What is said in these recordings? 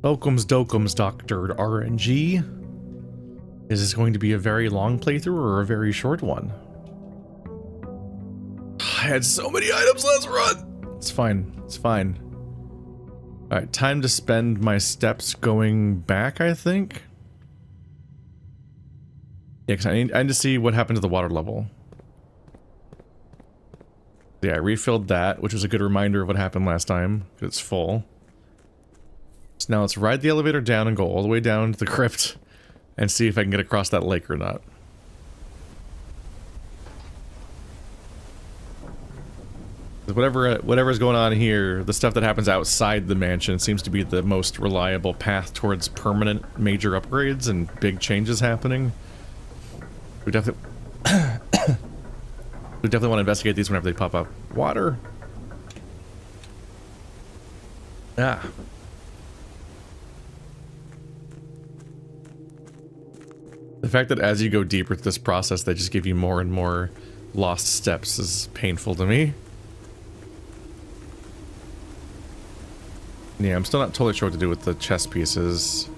Welcome's Dokums, Dr. RNG. Is this going to be a very long playthrough or a very short one? I had so many items last run! It's fine, it's fine. Alright, time to spend my steps going back, I think? Yeah, because I need to see what happened to the water level. Yeah, I refilled that, which was a good reminder of what happened last time, because it's full. So now let's ride the elevator down and go all the way down to the crypt and see if I can get across that lake or not. Whatever's going on here, the stuff that happens outside the mansion seems to be the most reliable path towards permanent major upgrades and big changes happening. We definitely want to investigate these whenever they pop up. Water. Ah. The fact that as you go deeper through this process, they just give you more and more lost steps is painful to me. Yeah, I'm still not totally sure what to do with the chess pieces.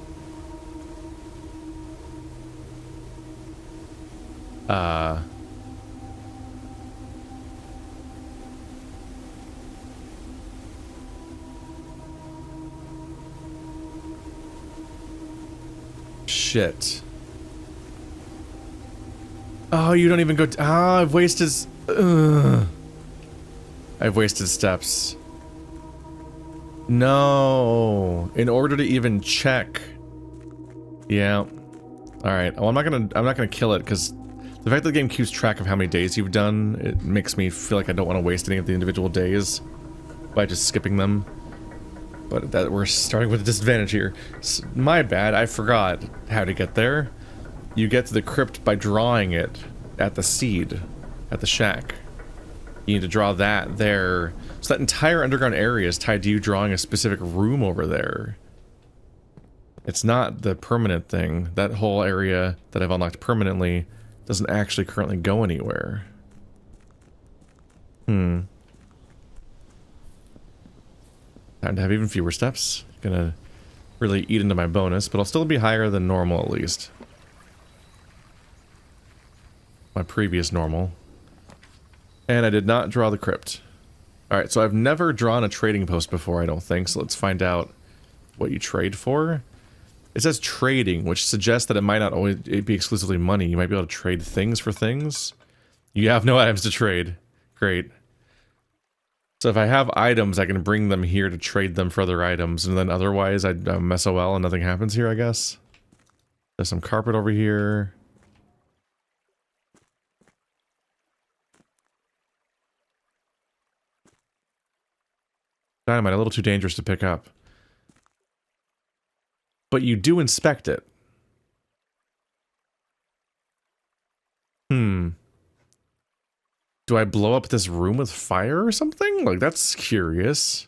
Shit. Oh, you don't even go. Ah, I've wasted. I've wasted steps. No. In order to even check. Yeah. All right. Well, I'm not gonna kill it because the fact that the game keeps track of how many days you've done, it makes me feel like I don't want to waste any of the individual days by just skipping them. But that we're starting with a disadvantage here. My bad. I forgot how to get there. You get to the crypt by drawing it at the seed, at the shack. You need to draw that there. So that entire underground area is tied to you drawing a specific room over there. It's not the permanent thing. That whole area that I've unlocked permanently doesn't actually currently go anywhere. Time to have even fewer steps. Gonna really eat into my bonus, but I'll still be higher than normal at least. My previous normal. And I did not draw the crypt. Alright, so I've never drawn a trading post before, I don't think, so let's find out what you trade for. It says trading, which suggests that it might not always be exclusively money. You might be able to trade things for things. You have no items to trade. Great. So if I have items, I can bring them here to trade them for other items, and then otherwise I'm SOL and nothing happens here, I guess. There's some carpet over here. Dynamite, a little too dangerous to pick up. But you do inspect it. Do I blow up this room with fire or something? Like, that's curious.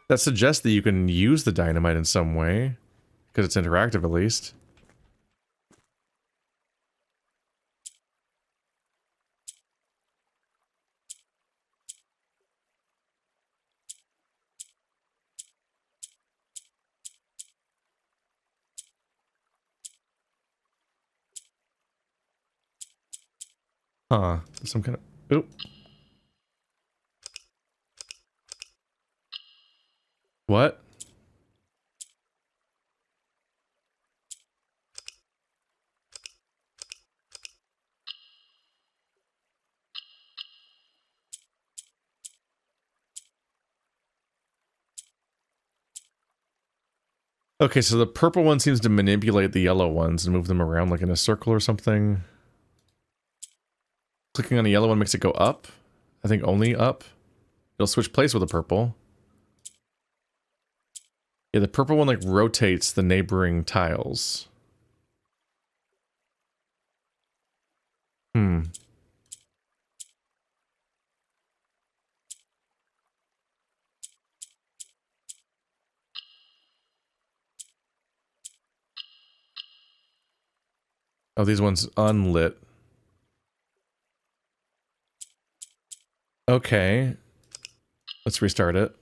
That suggests that you can use the dynamite in some way. Because it's interactive, at least. Huh. Some kind of... Oop. What? Okay, so the purple one seems to manipulate the yellow ones and move them around like in a circle or something. Clicking on the yellow one makes it go up. I think only up. It'll switch place with the purple. Yeah, the purple one like rotates the neighboring tiles. Oh, these ones unlit. Okay. Let's restart it.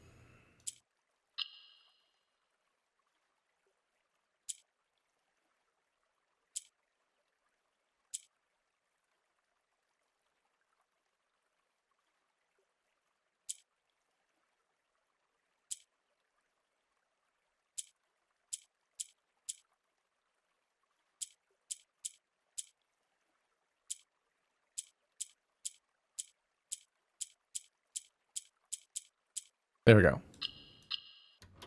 There we go.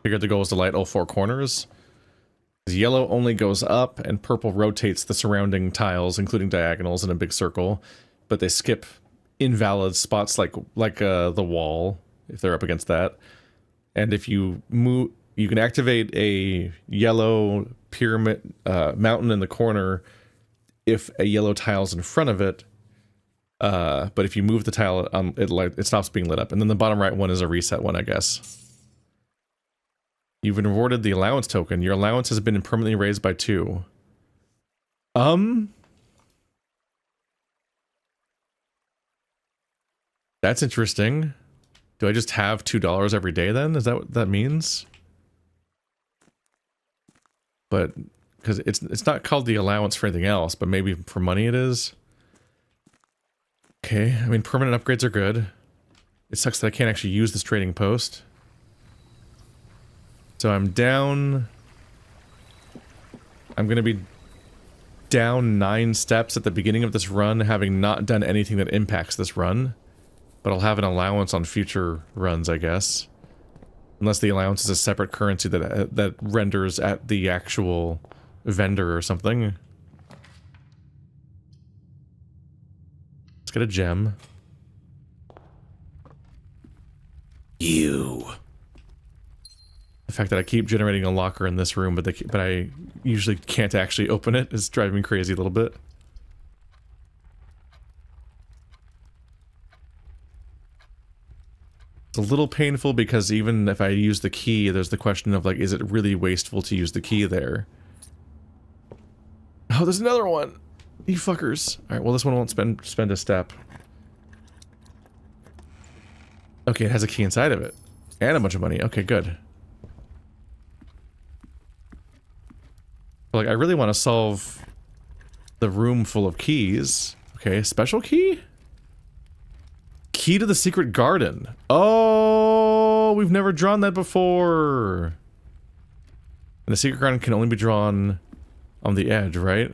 Figured the goal is to light all 4 corners. Yellow only goes up, and purple rotates the surrounding tiles, including diagonals in a big circle, but they skip invalid spots like the wall, if they're up against that. And if you move, you can activate a yellow pyramid mountain in the corner if a yellow tile's in front of it. But if you move the tile, it stops being lit up. And then the bottom right one is a reset one, I guess. You've been rewarded the allowance token. Your allowance has been permanently raised by 2. That's interesting. Do I just have $2 every day then? Is that what that means? But because it's not called the allowance for anything else, but maybe for money it is. Okay, I mean permanent upgrades are good. It sucks that I can't actually use this trading post. So I'm down... I'm gonna be down 9 steps at the beginning of this run, having not done anything that impacts this run. But I'll have an allowance on future runs, I guess. Unless the allowance is a separate currency that renders at the actual vendor or something. Let's get a gem. You. The fact that I keep generating a locker in this room, but I usually can't actually open it is driving me crazy a little bit. It's a little painful because even if I use the key, there's the question of like, is it really wasteful to use the key there? Oh, there's another one! You fuckers. Alright, well this one won't spend a step. Okay, it has a key inside of it. And a bunch of money. Okay, good. Like, I really want to solve the room full of keys. Okay, special key? Key to the secret garden. Oh, we've never drawn that before. And the secret garden can only be drawn on the edge, right?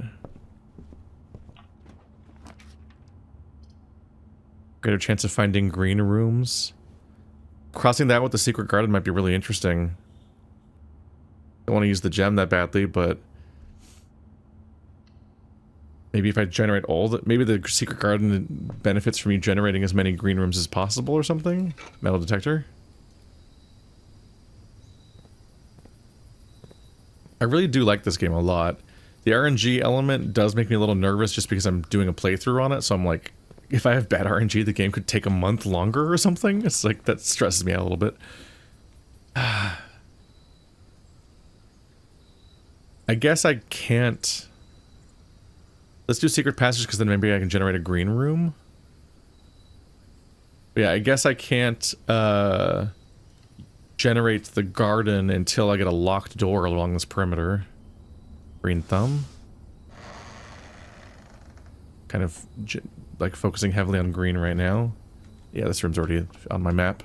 Greater chance of finding green rooms. Crossing that with the secret garden might be really interesting. Don't want to use the gem that badly, but... maybe if I generate all the... maybe the secret garden benefits from you generating as many green rooms as possible or something? Metal detector? I really do like this game a lot. The RNG element does make me a little nervous just because I'm doing a playthrough on it, so I'm like... if I have bad RNG, the game could take a month longer or something. It's like, that stresses me out a little bit. I guess I can't... let's do secret passage because then maybe I can generate a green room. But yeah, I guess I can't generate the garden until I get a locked door along this perimeter. Green thumb. Kind of like focusing heavily on green right now. Yeah, this room's already on my map.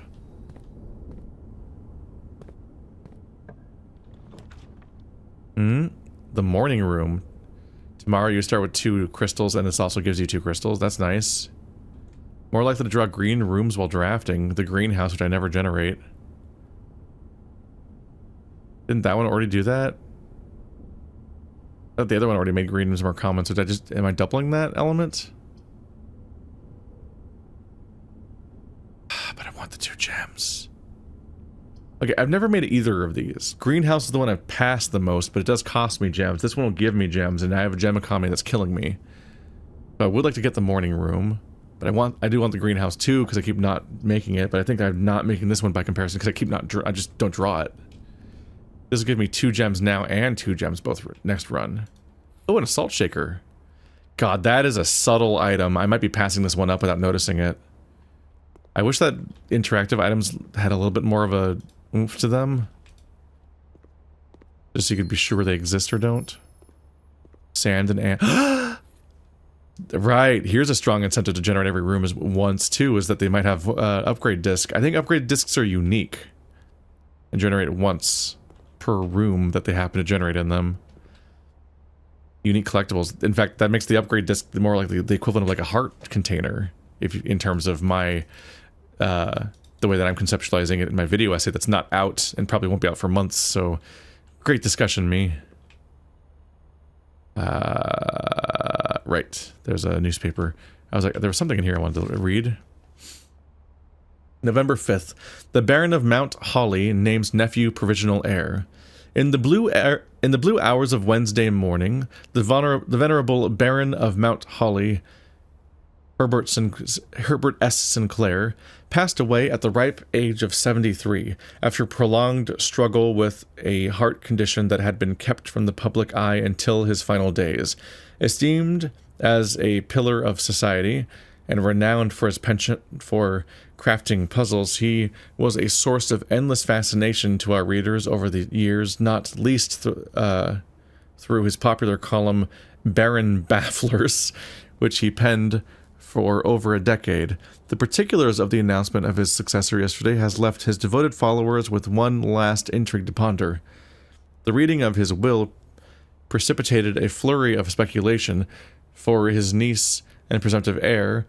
The morning room. Tomorrow you start with 2 crystals, and this also gives you 2 crystals. That's nice. More likely to draw green rooms while drafting. The greenhouse, which I never generate. Didn't that one already do that? I thought the other one already made green rooms more common, so did I just... am I doubling that element? But I want the 2 gems. Okay, I've never made either of these. Greenhouse is the one I've passed the most, but it does cost me gems. This one will give me gems, and I have a gem economy that's killing me. So I would like to get the morning room, but I do want the greenhouse too, because I keep not making it, but I think I'm not making this one by comparison, because I just don't draw it. This will give me 2 gems now, and 2 gems both next run. Oh, and a salt shaker. God, that is a subtle item. I might be passing this one up without noticing it. I wish that interactive items had a little bit more of a oomph to them. Just so you could be sure they exist or don't. Sand and ant. Right, here's a strong incentive to generate every room once too, is that they might have upgrade disc. I think upgrade discs are unique. And generate once per room that they happen to generate in them. Unique collectibles. In fact, that makes the upgrade disc more like the equivalent of like a heart container. If in terms of my the way that I'm conceptualizing it in my video essay that's not out and probably won't be out for months, so great discussion, me. Right, there's a newspaper. I was like, there was something in here I wanted to read. November 5th. The Baron of Mount Holly names nephew provisional heir. In the blue hours of Wednesday morning, the venerable Baron of Mount Holly, Herbert S. Sinclair, passed away at the ripe age of 73 after prolonged struggle with a heart condition that had been kept from the public eye until his final days. Esteemed as a pillar of society and renowned for his penchant for crafting puzzles, he was a source of endless fascination to our readers over the years, not least through his popular column Baron Bafflers, which he penned for over a decade. The particulars of the announcement of his successor yesterday has left his devoted followers with one last intrigue to ponder. The reading of his will precipitated a flurry of speculation, for his niece and presumptive heir,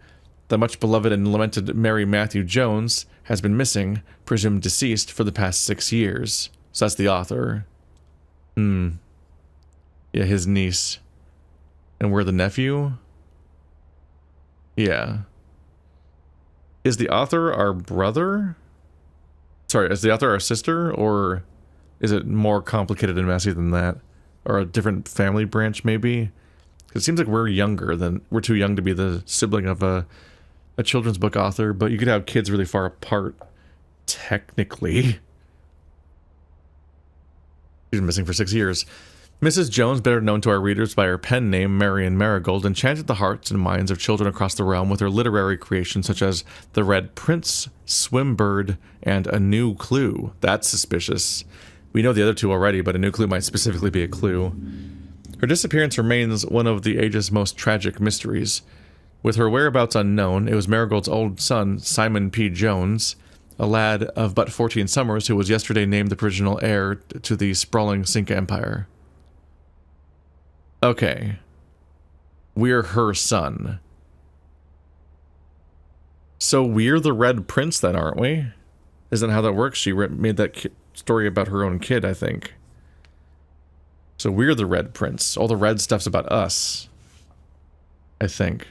the much beloved and lamented Mary Matthew Jones, has been missing, presumed deceased, for the past 6 years. So that's the author. Yeah, his niece. And we're the nephew? Yeah. Is the author our brother? Sorry, is the author our sister? Or is it more complicated and messy than that? Or a different family branch, maybe? It seems like we're too young to be the sibling of a children's book author, but you could have kids really far apart, technically. She's been missing for 6 years. Mrs. Jones, better known to our readers by her pen name, Marion Marigold, enchanted the hearts and minds of children across the realm with her literary creations such as The Red Prince, Swimbird, and A New Clue. That's suspicious. We know the other two already, but A New Clue might specifically be a clue. Her disappearance remains one of the age's most tragic mysteries. With her whereabouts unknown, it was Marigold's old son, Simon P. Jones, a lad of but 14 summers who was yesterday named the provisional heir to the sprawling Cinca Empire. Okay. We're her son. So we're the Red Prince then, aren't we? Isn't that how that works? She made that story about her own kid, I think. So we're the Red Prince. All the red stuff's about us. I think.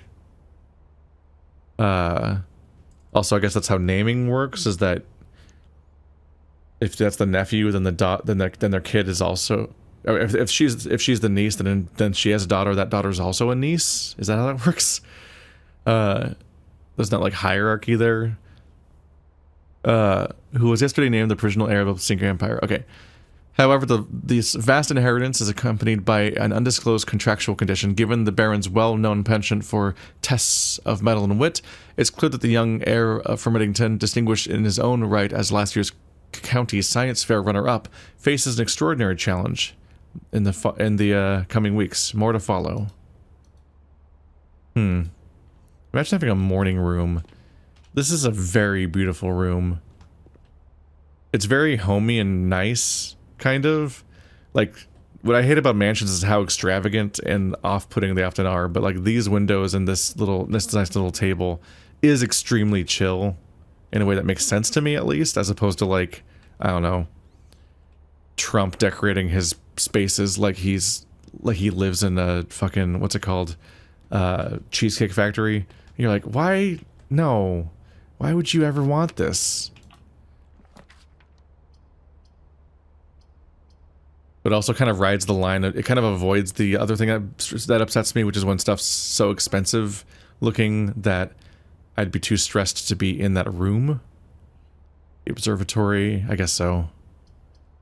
Also, I guess that's how naming works, is that if that's the nephew, then then their kid is also... If she's the niece, then she has a daughter. That daughter's also a niece. Is that how that works? There's not like hierarchy there. Who was yesterday named the provisional heir of the Cinca Empire. Okay. However, this vast inheritance is accompanied by an undisclosed contractual condition. Given the Baron's well-known penchant for tests of mettle and wit, it's clear that the young heir from Middington, distinguished in his own right as last year's county science fair runner-up, faces an extraordinary challenge in the coming weeks. More to follow. Imagine having a morning room. This is a very beautiful room. It's very homey and nice, kind of. Like, what I hate about mansions is how extravagant and off-putting they often are, but like these windows and this nice little table is extremely chill in a way that makes sense to me, at least, as opposed to, like, I don't know, Trump decorating his spaces like he lives in a fucking, what's it called, Cheesecake Factory. And you're like, why? No. Why would you ever want this? But also kind of rides the line. It kind of avoids the other thing that upsets me, which is when stuff's so expensive looking that I'd be too stressed to be in that room. The observatory, I guess so.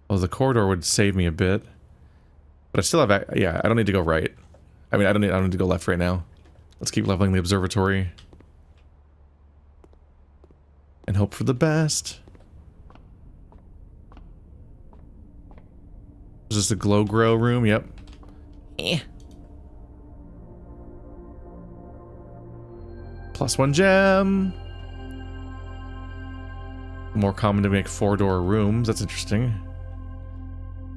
Well, the corridor would save me a bit. But I still have, yeah, I don't need to go right. I mean, I don't need to go left right now. Let's keep leveling the observatory. And hope for the best. Is this the glow grow room? Yep. +1 gem. More common to make 4-door rooms. That's interesting.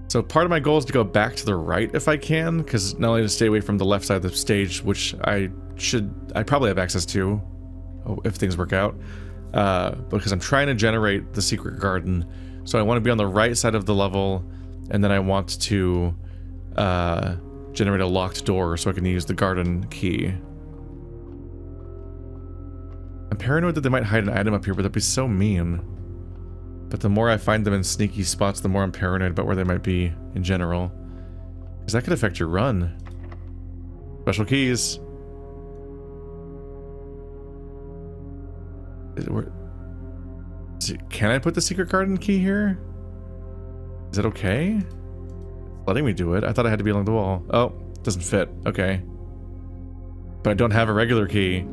So part of my goal is to go back to the right if I can, because not only to stay away from the left side of the stage, which I probably have access to if things work out. because I'm trying to generate the secret garden. So I want to be on the right side of the level, and then I want to generate a locked door so I can use the garden key. I'm paranoid that they might hide an item up here, but that'd be so mean. But the more I find them in sneaky spots, the more I'm paranoid about where they might be in general. Because that could affect your run. Special keys. Can I put the secret garden key here? Is it okay? It's letting me do it. I thought I had to be along the wall. Oh, it doesn't fit. Okay. But I don't have a regular key.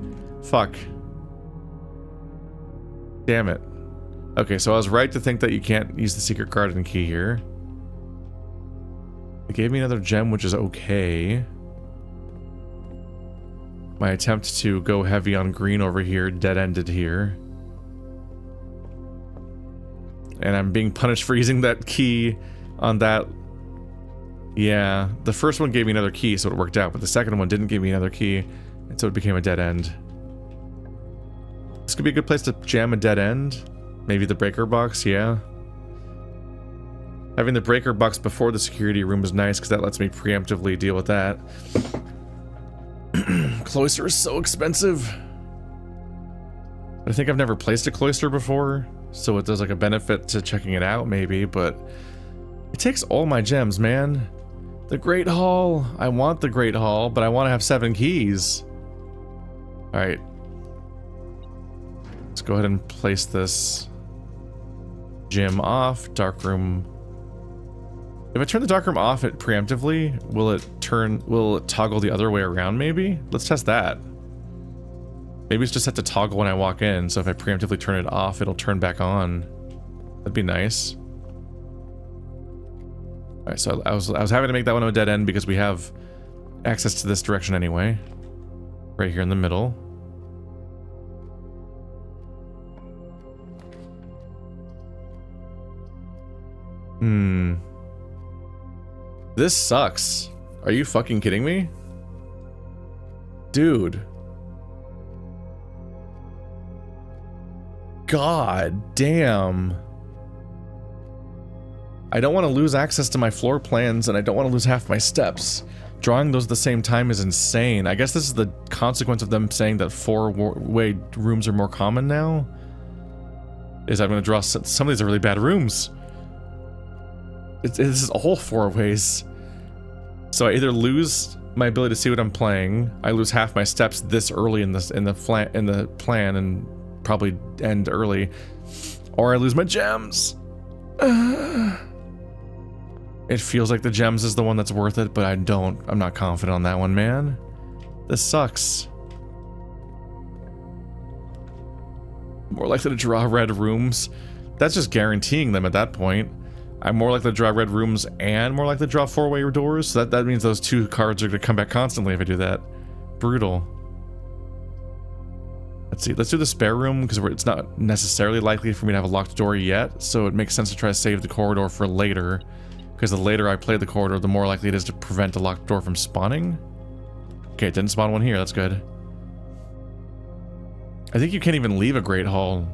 Fuck. Damn it. Okay, so I was right to think that you can't use the secret garden key here. It gave me another gem, which is okay. My attempt to go heavy on green over here dead-ended here. And I'm being punished for using that key on that. Yeah, the first one gave me another key, so it worked out, but the second one didn't give me another key, and so it became a dead end. This could be a good place to jam a dead end. Maybe the breaker box, yeah. Having the breaker box before the security room is nice, because that lets me preemptively deal with that. Cloister is so expensive. I think I've never placed a cloister before, so it does like a benefit to checking it out, maybe, but it takes all my gems, man. The Great Hall. I want the Great Hall, but I want to have 7 keys. Alright. Let's go ahead and place this gym off. Darkroom. If I turn the darkroom off it preemptively, will it toggle the other way around maybe? Let's test that. Maybe it's just set to toggle when I walk in, so if I preemptively turn it off, it'll turn back on. That'd be nice. Alright, so I was having to make that one a dead end because we have access to this direction anyway. Right here in the middle. This sucks. Are you fucking kidding me? Dude. God damn. I don't want to lose access to my floor plans, and I don't want to lose half my steps. Drawing those at the same time is insane. I guess this is the consequence of them saying that 4-way rooms are more common now. Is I'm going to draw some of these are really bad rooms. This is all 4 ways. So I either lose my ability to see what I'm playing, I lose half my steps this early in the plan and probably end early, or I lose my gems. It feels like the gems is the one that's worth it, but I'm not confident on that one, man. This sucks. More likely to draw red rooms. That's just guaranteeing them at that point. I'm more likely to draw red rooms and more likely to draw 4-way doors, so that means those 2 cards are going to come back constantly if I do that. Brutal. Let's see, let's do the spare room, because it's not necessarily likely for me to have a locked door yet, so it makes sense to try to save the corridor for later, because the later I play the corridor, the more likely it is to prevent a locked door from spawning. Okay, it didn't spawn one here, that's good. I think you can't even leave a Great Hall,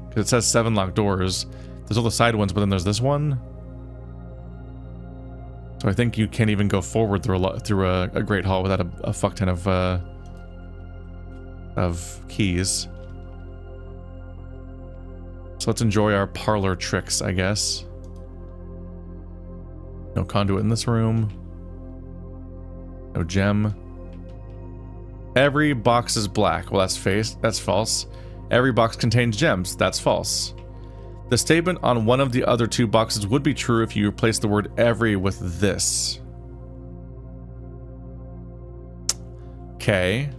because it says 7 locked doors. There's all the side ones, but then there's this one. So I think you can't even go forward through a Great Hall without a fuck ton of keys. So let's enjoy our parlor tricks, I guess. No conduit in this room. No gem. Every box is black. Well, that's false. Every box contains gems. That's false. The statement on one of the other 2 boxes would be true if you replace the word every with this. Okay.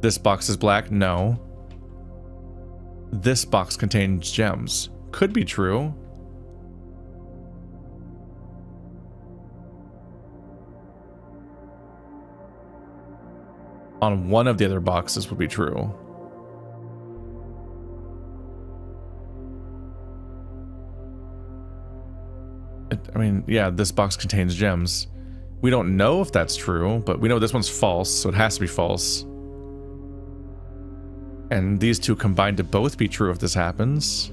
This box is black? No. This box contains gems. Could be true. On one of the other boxes would be true. I mean, yeah, this box contains gems. We don't know if that's true, but we know this one's false, so it has to be false. And these two combine to both be true if this happens.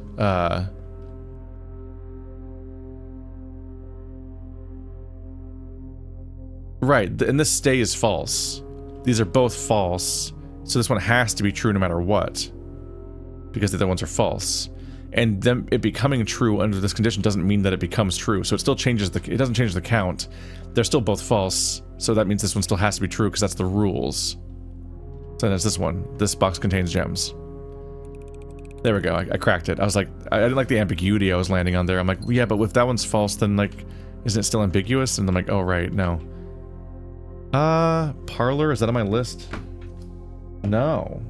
Right, and this stay is false. These are both false, so this one has to be true no matter what. Because the other ones are false. And them it becoming true under this condition doesn't mean that it becomes true, so it still changes the, it doesn't change the count. They're still both false, so that means this one still has to be true because that's the rules. So that's this one. This box contains gems. There we go, I cracked it. I was like, I didn't like the ambiguity I was landing on there. I'm like, yeah, but if that one's false, then like, isn't it still ambiguous? And I'm like, oh right, no. Parlor, is that on my list? No.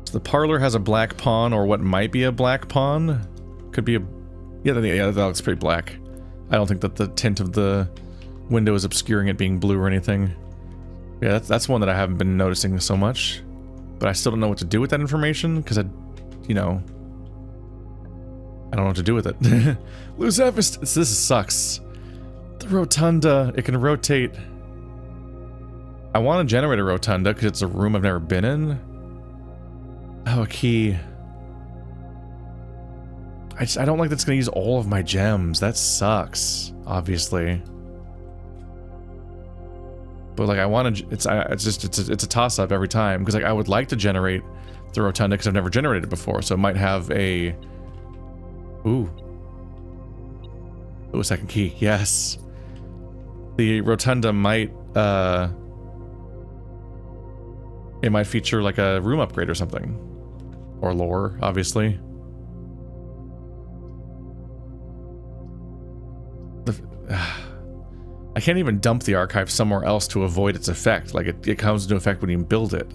So the parlor has a black pawn, or what might be a black pawn. Could be a... Yeah, that looks pretty black. I don't think that the tint of the window is obscuring it being blue or anything. Yeah, that's one that I haven't been noticing so much. But I still don't know what to do with that information, because you know... I don't know what to do with it. Lose this sucks. The rotunda, it can rotate. I want to generate a rotunda, because it's a room I've never been in. Oh, a key. I don't like that's gonna use all of my gems. That sucks, obviously. But like I want to, it's a toss up every time because like I would like to generate the rotunda because I've never generated it before, so it might have a. Ooh, second key. Yes, the rotunda might it might feature like a room upgrade or something, or lore, obviously. I can't even dump the archive somewhere else to avoid its effect. Like, it comes into effect when you build it.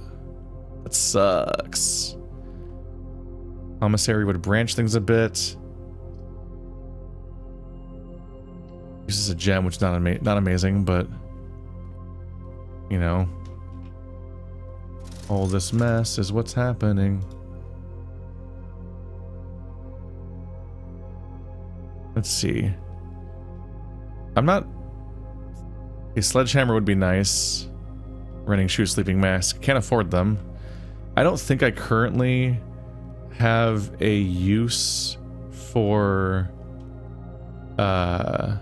That sucks. Commissary would branch things a bit. Uses a gem, which is not amazing, but... You know. All this mess is what's happening. Let's see. I'm not... A sledgehammer would be nice. Running shoe, sleeping mask. Can't afford them. I don't think I currently have a use for a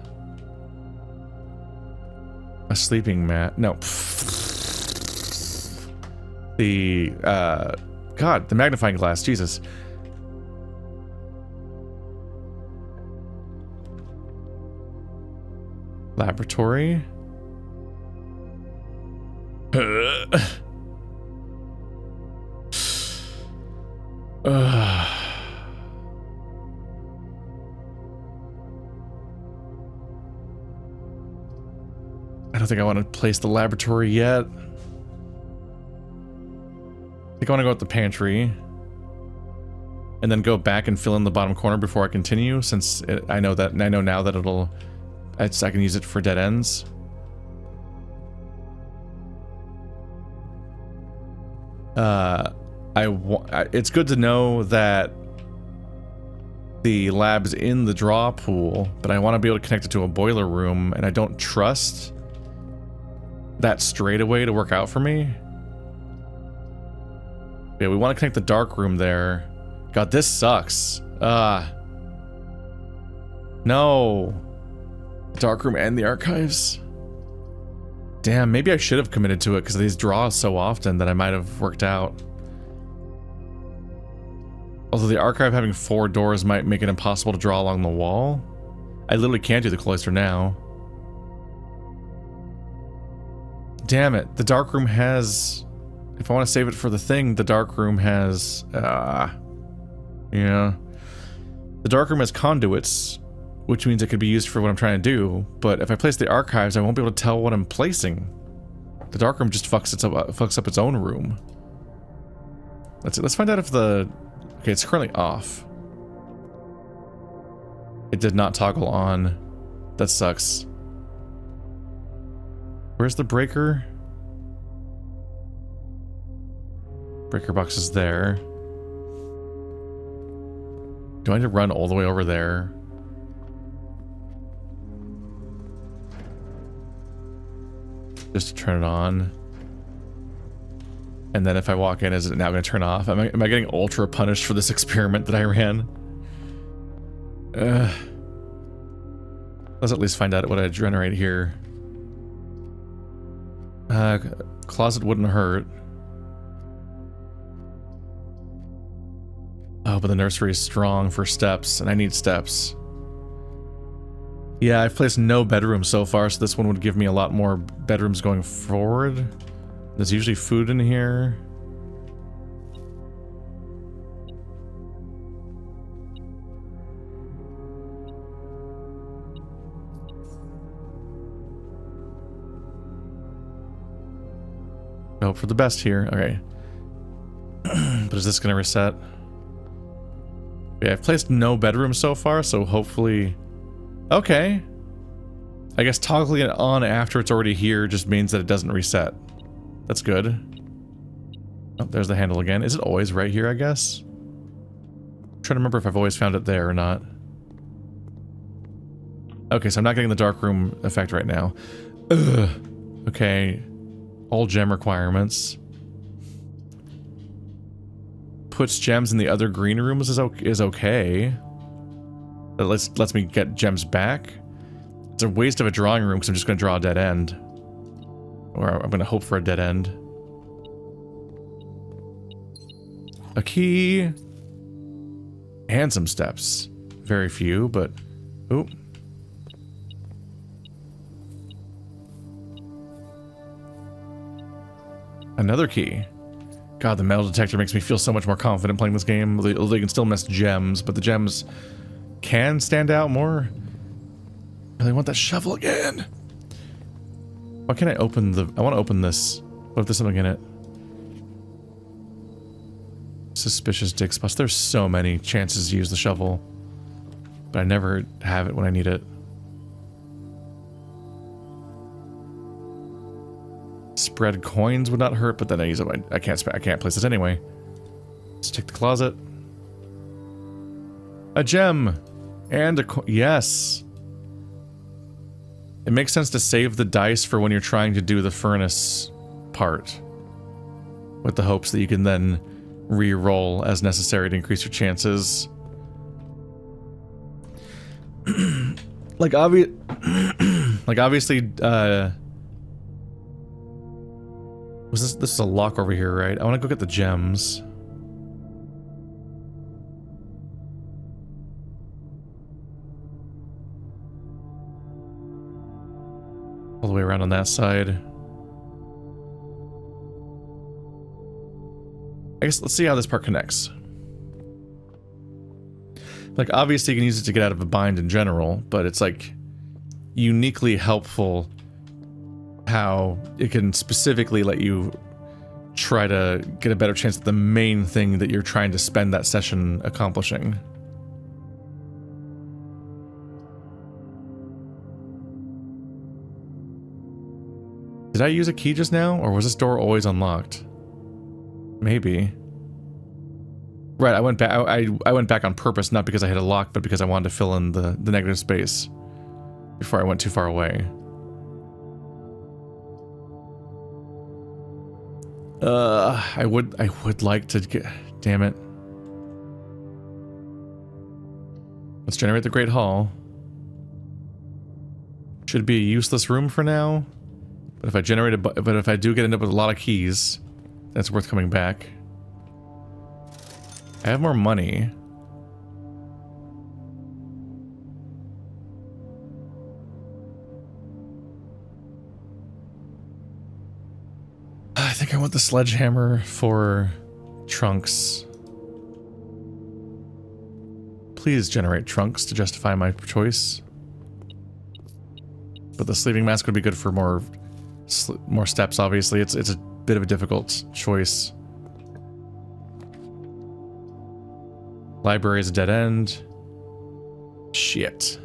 sleeping mat. No. The God, the magnifying glass. Jesus. Laboratory. I don't think I want to place the laboratory yet. I think I want to go at the pantry and then go back and fill in the bottom corner before I continue, since I know now that I can use it for dead ends. It's good to know that the lab's in the draw pool, but I want to be able to connect it to a boiler room, and I don't trust that straightaway to work out for me. Yeah, we want to connect the dark room there. God, this sucks. No. Dark room and the archives. Damn, maybe I should have committed to it because these draw so often that I might have worked out. Although the archive having 4 doors might make it impossible to draw along the wall. I literally can't do the cloister now. Damn it, the dark room has... If I want to save it for the thing, the dark room has... Yeah. The dark room has conduits, which means it could be used for what I'm trying to do, but if I place the archives, I won't be able to tell what I'm placing. The dark room just fucks up its own room. Let's find out if the... Okay, it's currently off. It did not toggle on. That sucks. Where's the breaker? Breaker box is there. Do I need to run all the way over there? Just to turn it on. And then if I walk in, is it now going to turn off? Am I getting ultra punished for this experiment that I ran? Let's at least find out what I generate here. Closet wouldn't hurt. Oh, but the nursery is strong for steps, and I need steps. Yeah, I've placed no bedroom so far, so this one would give me a lot more bedrooms going forward. There's usually food in here. Hope for the best here. Okay. But is this going to reset? Yeah, I've placed no bedroom so far, so hopefully... Okay. I guess toggling it on after it's already here just means that it doesn't reset. That's good. Oh, there's the handle again. Is it always right here, I guess? I'm trying to remember if I've always found it there or not. Okay, so I'm not getting the dark room effect right now. Ugh. Okay. All gem requirements. Puts gems in the other green rooms is okay. That lets me get gems back. It's a waste of a drawing room because I'm just going to draw a dead end. Or I'm going to hope for a dead end. A key. And some steps. Very few, but... Ooh. Another key. God, the metal detector makes me feel so much more confident playing this game. They can still miss gems, but the gems can stand out more. I really want that shovel again. Why can't I open the... I want to open this. What if there's something in it? Suspicious dig spots. There's so many chances to use the shovel. But I never have it when I need it. Spread coins would not hurt, but then I use it. I can't place it anyway. Let's take the closet. A gem! And a coin. Yes! It makes sense to save the dice for when you're trying to do the furnace part. With the hopes that you can then re-roll as necessary to increase your chances. like obviously, this is a lock over here, right? I want to go get the gems. All the way around on that side. I guess let's see how this part connects. Like, obviously you can use it to get out of a bind in general, but it's like uniquely helpful how it can specifically let you try to get a better chance at the main thing that you're trying to spend that session accomplishing. Did I use a key just now, or was this door always unlocked? Maybe. Right, I went back. I went back on purpose, not because I had a lock, but because I wanted to fill in the negative space before I went too far away. I would like to get... Damn it. Let's generate the Great Hall. Should be a useless room for now. But if I generate but if I do end up with a lot of keys, that's worth coming back. I have more money. I think I want the sledgehammer for trunks. Please generate trunks to justify my choice. But the sleeping mask would be good for more steps, obviously. It's a bit of a difficult choice. Library is a dead end. Shit.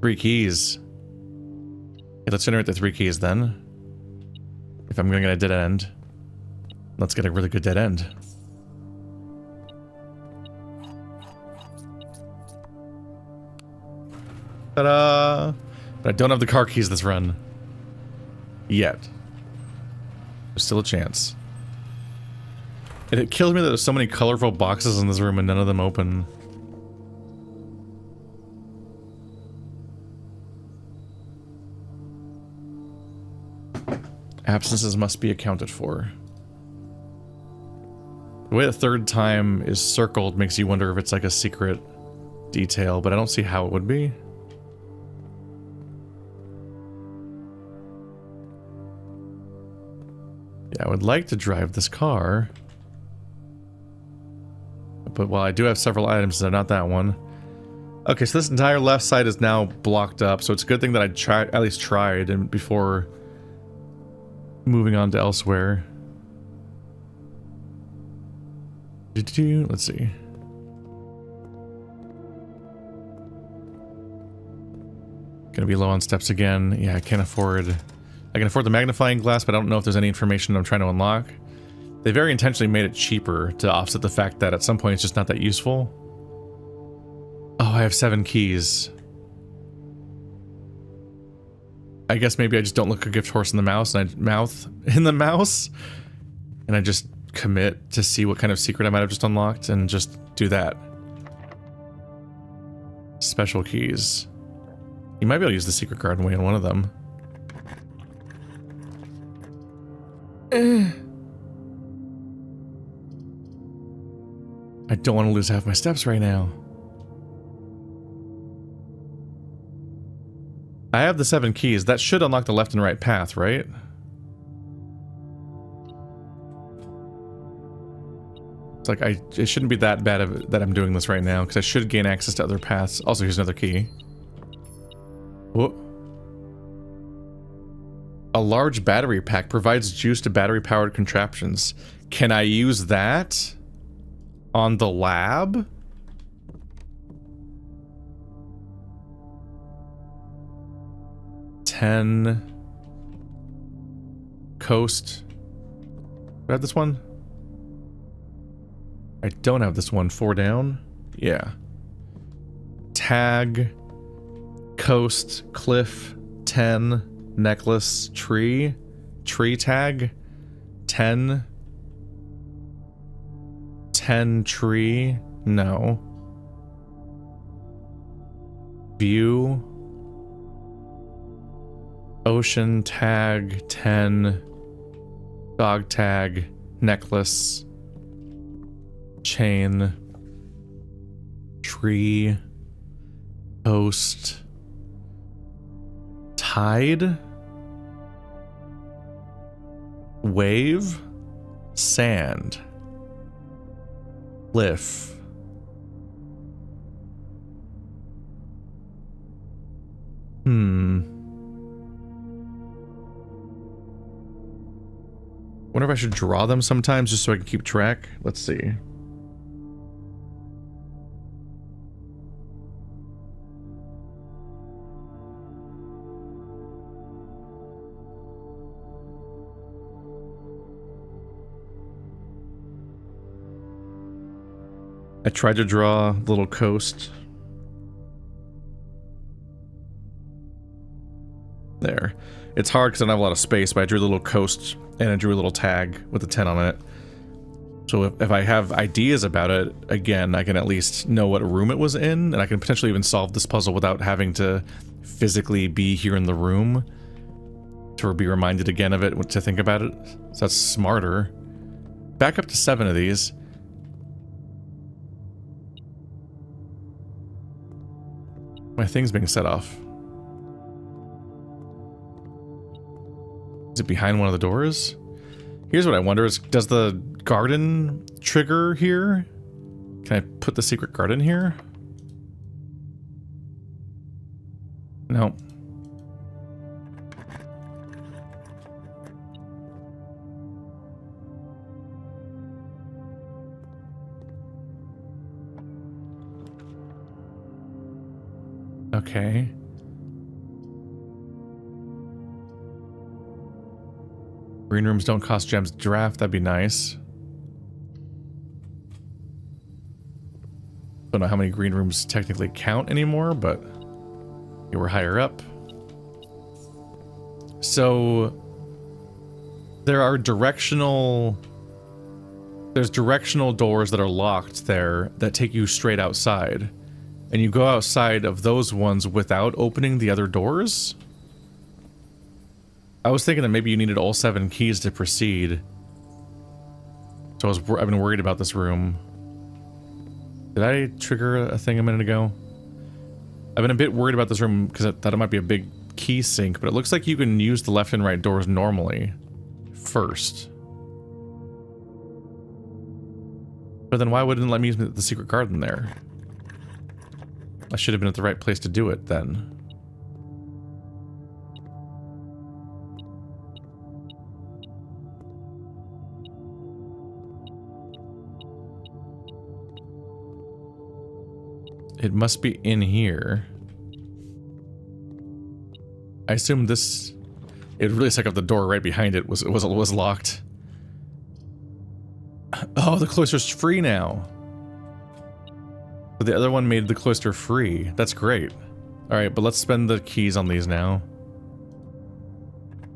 3 keys. Okay, let's generate the 3 keys then. If I'm gonna get a dead end, let's get a really good dead end. Ta-da! But I don't have the car keys this run. Yet. There's still a chance. It kills me that there's so many colorful boxes in this room and none of them open. Absences must be accounted for. The way the third time is circled makes you wonder if it's like a secret detail, but I don't see how it would be. Yeah, I would like to drive this car. But while I do have several items, they're not that one. Okay, so this entire left side is now blocked up, so it's a good thing that I at least tried and before moving on to elsewhere. Let's see. Gonna be low on steps again. Yeah, I can afford the magnifying glass, but I don't know if there's any information I'm trying to unlock. They very intentionally made it cheaper to offset the fact that at some point it's just not that useful. Oh, I have 7 keys. I guess maybe I just don't look a gift horse in the mouse and I just commit to see what kind of secret I might have just unlocked and just do that. Special keys. You might be able to use the secret garden way on one of them. I don't want to lose half my steps right now. I have the 7 keys. That should unlock the left and right path, right? It's like it shouldn't be that bad that I'm doing this right now, because I should gain access to other paths. Also, here's another key. Whoa. A large battery pack provides juice to battery-powered contraptions. Can I use that on the lab? Coast. Do I have this one? I don't have this one. 4 down? Yeah. Tag. Coast. Cliff. 10. Necklace. Tree. Tree tag. 10. 10 tree. No. View. Ocean tag 10, dog tag, necklace, chain, tree, coast, tide, wave, sand, cliff. Wonder if I should draw them sometimes just so I can keep track. Let's see. I tried to draw a little coast. There. It's hard because I don't have a lot of space, but I drew a little coast and I drew a little tag with a 10 on it. So if I have ideas about it, again, I can at least know what room it was in, and I can potentially even solve this puzzle without having to physically be here in the room to be reminded again of it, to think about it. So that's smarter. Back up to 7 of these. My thing's being set off. Is it behind one of the doors? Here's what I wonder is, does the garden trigger here? Can I put the secret garden here? No. Okay. Green rooms don't cost gems to draft, that'd be nice. Don't know how many green rooms technically count anymore, but Okay, we're higher up. So there are directional... There's directional doors that are locked there that take you straight outside. And you go outside of those ones without opening the other doors? I was thinking that maybe you needed all 7 keys to proceed. So I've been worried about this room. Did I trigger a thing a minute ago? I've been a bit worried about this room because I thought it might be a big key sink, but it looks like you can use the left and right doors normally first. But then why wouldn't it let me use the secret card in there? I should have been at the right place to do it then. It must be in here. I assume this... It really sucked up the door right behind it was locked. Oh, the cloister's free now. The other one made the cloister free. That's great. Alright, but let's spend the keys on these now.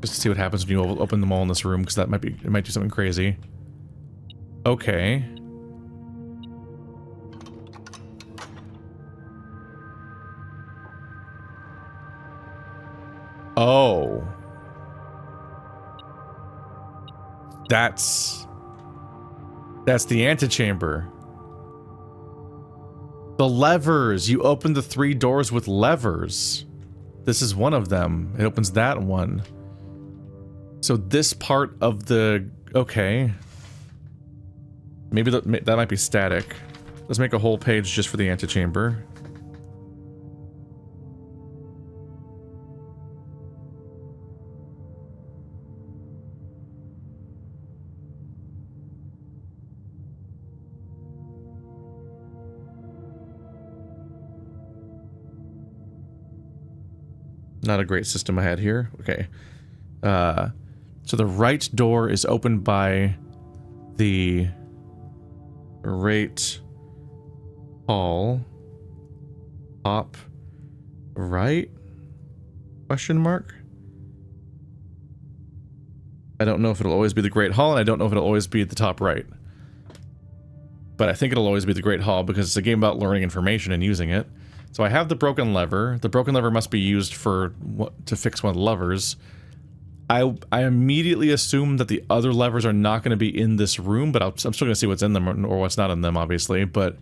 Just to see what happens when you open them all in this room, because that might be... It might do something crazy. Okay. Oh. That's the antechamber. The levers! You open the 3 doors with levers. This is one of them. It opens that one. So this part of the... Okay. Maybe that might be static. Let's make a whole page just for the antechamber. Not a great system I had here. Okay. So the right door is opened by the right hall. Top right? Question mark? I don't know if it'll always be the Great Hall, and I don't know if it'll always be at the top right. But I think it'll always be the Great Hall because it's a game about learning information and using it. So I have the broken lever. The broken lever must be used to fix one of the levers. I immediately assume that the other levers are not going to be in this room, but I'm still going to see what's in them or what's not in them, obviously. But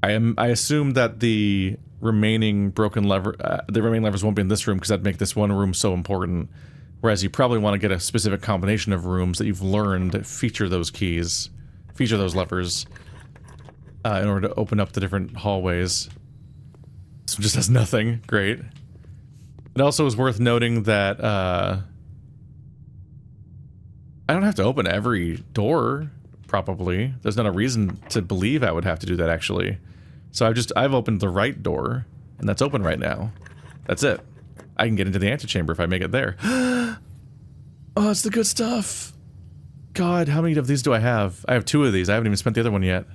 I assume that the remaining broken lever, the remaining levers won't be in this room because that'd make this one room so important. Whereas you probably want to get a specific combination of rooms that you've learned that feature those keys, feature those levers. In order to open up the different hallways. This one just has nothing. Great. It also is worth noting that, I don't have to open every door, probably. There's not a reason to believe I would have to do that, actually. So I've opened the right door, and that's open right now. That's it. I can get into the antechamber if I make it there. Oh, it's the good stuff! God, how many of these do I have? I have 2 of these. I haven't even spent the other one yet.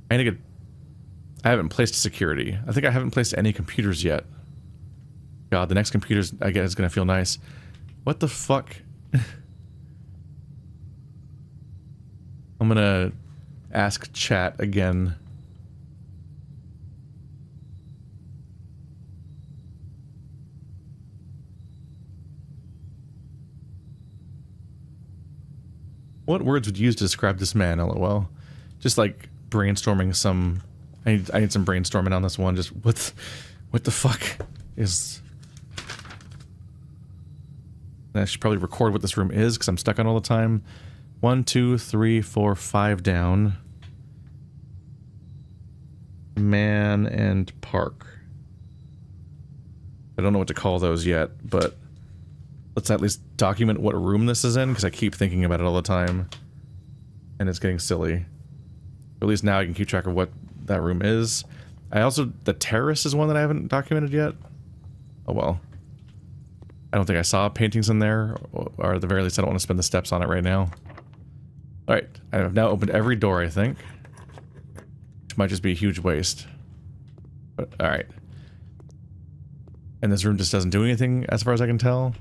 I haven't placed security. I think I haven't placed any computers yet. God, the next computer's, I guess, is gonna feel nice. What the fuck? I'm gonna ask chat again. What words would you use to describe this man, LOL? Just like brainstorming some... I need some brainstorming on this one. Just what the fuck is... I should probably record what this room is because I'm stuck on all the time. 1, 2, 3, 4, 5 down. Man and park. I don't know what to call those yet, but let's at least document what room this is in because I keep thinking about it all the time. And it's getting silly. At least now I can keep track of what that room is. The terrace is one that I haven't documented yet. Oh well. I don't think I saw paintings in there, or at the very least I don't want to spend the steps on it right now. Alright, I have now opened every door, I think. Which might just be a huge waste. But, alright. And this room just doesn't do anything as far as I can tell.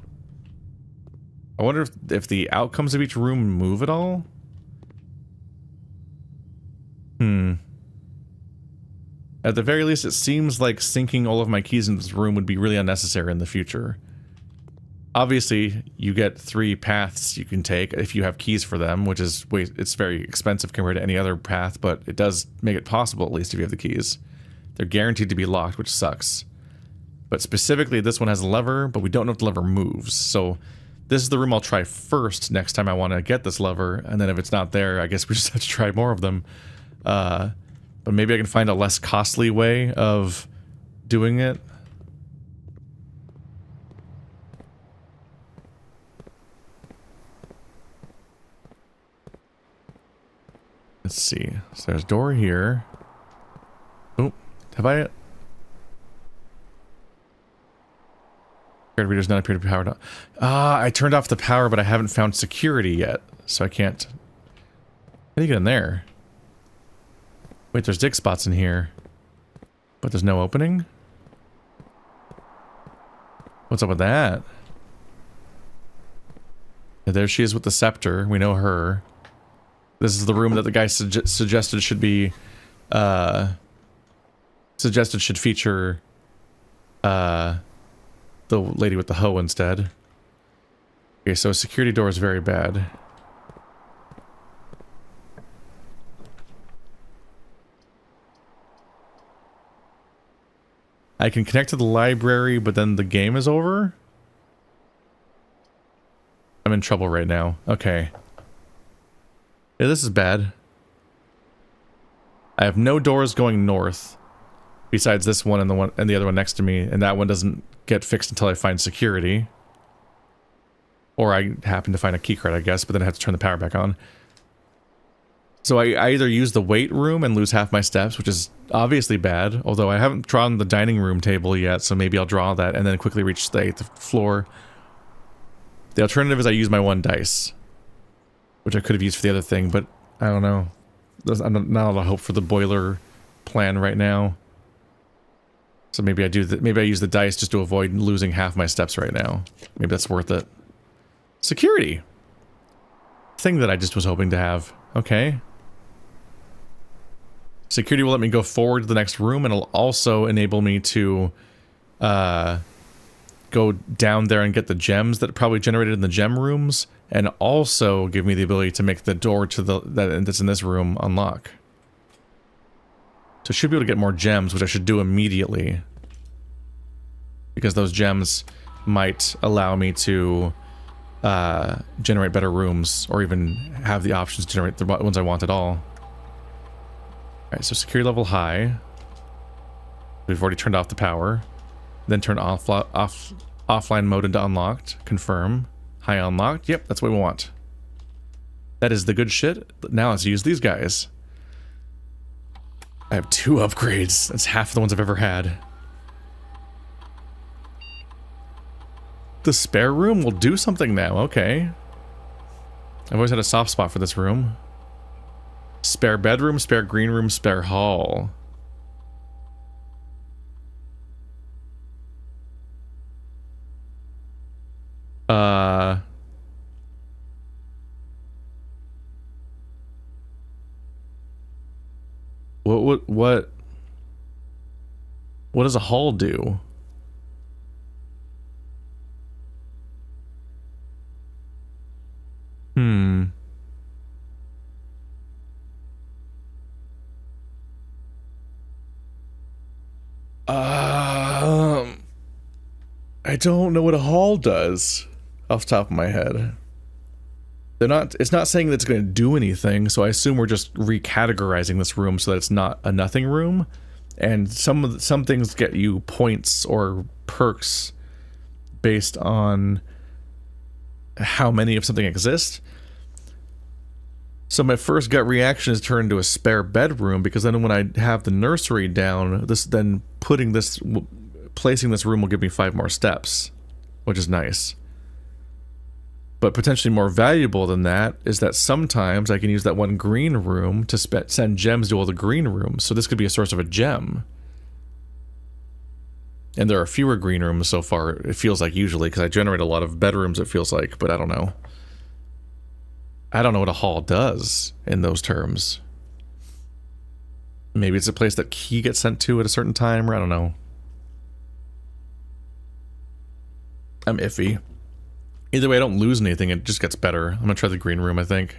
I wonder if the outcomes of each room move at all? At the very least, it seems like sinking all of my keys into this room would be really unnecessary in the future. Obviously, you get 3 paths you can take if you have keys for them, which is, it's very expensive compared to any other path, but it does make it possible at least if you have the keys. They're guaranteed to be locked, which sucks. But specifically, this one has a lever, but we don't know if the lever moves. So this is the room I'll try first next time I want to get this lever, and then if it's not there, I guess we just have to try more of them. But maybe I can find a less costly way of doing it. Let's see. So there's a door here. Oh, have I... Card readers not appear to be powered on. Ah, I turned off the power, but I haven't found security yet, so I can't... How do you get in there? Wait, there's dig spots in here. But there's no opening? What's up with that? Yeah, there she is with the scepter. We know her. This is the room that the guy suggested should be... suggested should feature... the lady with the hoe instead. Okay, so security door is very bad. I can connect to the library, but then the game is over? I'm in trouble right now. Okay. Yeah, this is bad. I have no doors going north, besides this one and the other one next to me, and that one doesn't get fixed until I find security. Or I happen to find a keycard, I guess, but then I have to turn the power back on. So I either use the weight room and lose half my steps, which is obviously bad, although I haven't drawn the dining room table yet, so maybe I'll draw that and then quickly reach the 8th floor. The alternative is I use my 1 dice, which I could have used for the other thing, but I don't know. I'm not a lot of hope for the boiler plan right now. So maybe I do maybe I use the dice just to avoid losing half my steps right now. Maybe that's worth it. Security. Thing that I just was hoping to have. Okay. Security will let me go forward to the next room, and it'll also enable me to go down there and get the gems that are probably generated in the gem rooms, and also give me the ability to make the door to that's in this room unlock. So I should be able to get more gems, which I should do immediately. Because those gems might allow me to generate better rooms, or even have the options to generate the ones I want at all. Alright, so security level high. We've already turned off the power. Then turn offline mode into unlocked. Confirm. High unlocked. Yep, that's what we want. That is the good shit. Now let's use these guys. I have 2 upgrades. That's half the ones I've ever had. The spare room will do something now. Okay. I've always had a soft spot for this room. Spare bedroom, spare green room, spare hall. What does a hall do? I don't know what a hall does off the top of my head. It's not saying that it's going to do anything, so I assume we're just recategorizing this room so that it's not a nothing room. And some things get you points or perks based on how many of something exists. So my first gut reaction is turn into a spare bedroom, because then when I have the nursery down, placing this room will give me 5 more steps, which is nice. But potentially more valuable than that is that sometimes I can use that 1 green room to send gems to all the green rooms. So this could be a source of a gem. And there are fewer green rooms so far, it feels like, usually, because I generate a lot of bedrooms, it feels like, but I don't know. I don't know what a hall does in those terms. Maybe it's a place that key gets sent to at a certain time, or I don't know. I'm iffy. Either way, I don't lose anything, it just gets better. I'm gonna try the green room, I think.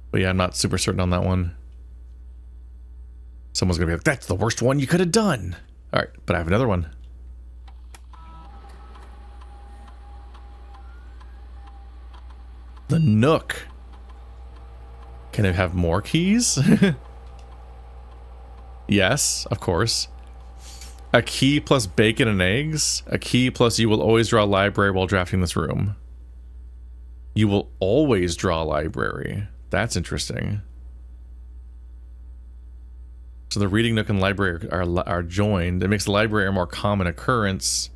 But yeah, I'm not super certain on that one. Someone's gonna be like, that's the worst one you could have done! Alright, but I have another one. The Nook. Can it have more keys? Yes, of course. A key plus bacon and eggs. A key plus you will always draw a library while drafting this room. You will always draw a library. That's interesting. So the reading nook and library are joined. It makes the library a more common occurrence.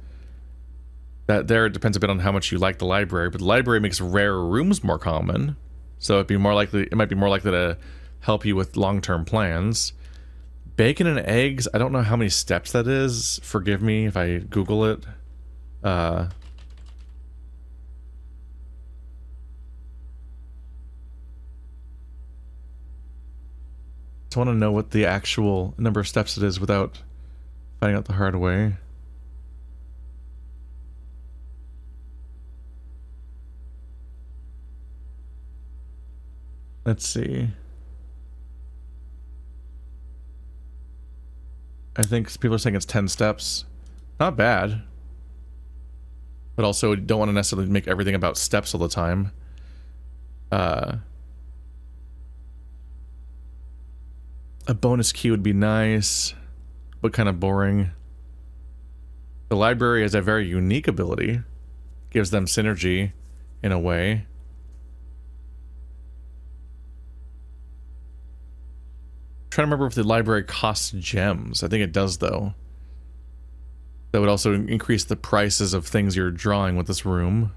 That there depends a bit on how much you like the library, but the library makes rare rooms more common. So it might be more likely to help you with long-term plans. Bacon and eggs, I don't know how many steps that is. Forgive me if I Google it. I just want to know what the actual number of steps it is without finding out the hard way. Let's see. I think people are saying it's 10 steps. Not bad. But also, don't want to necessarily make everything about steps all the time. A bonus key would be nice, but kind of boring. The library has a very unique ability. Gives them synergy, in a way. Trying to remember if the library costs gems. I think it does, though. That would also increase the prices of things you're drawing with this room.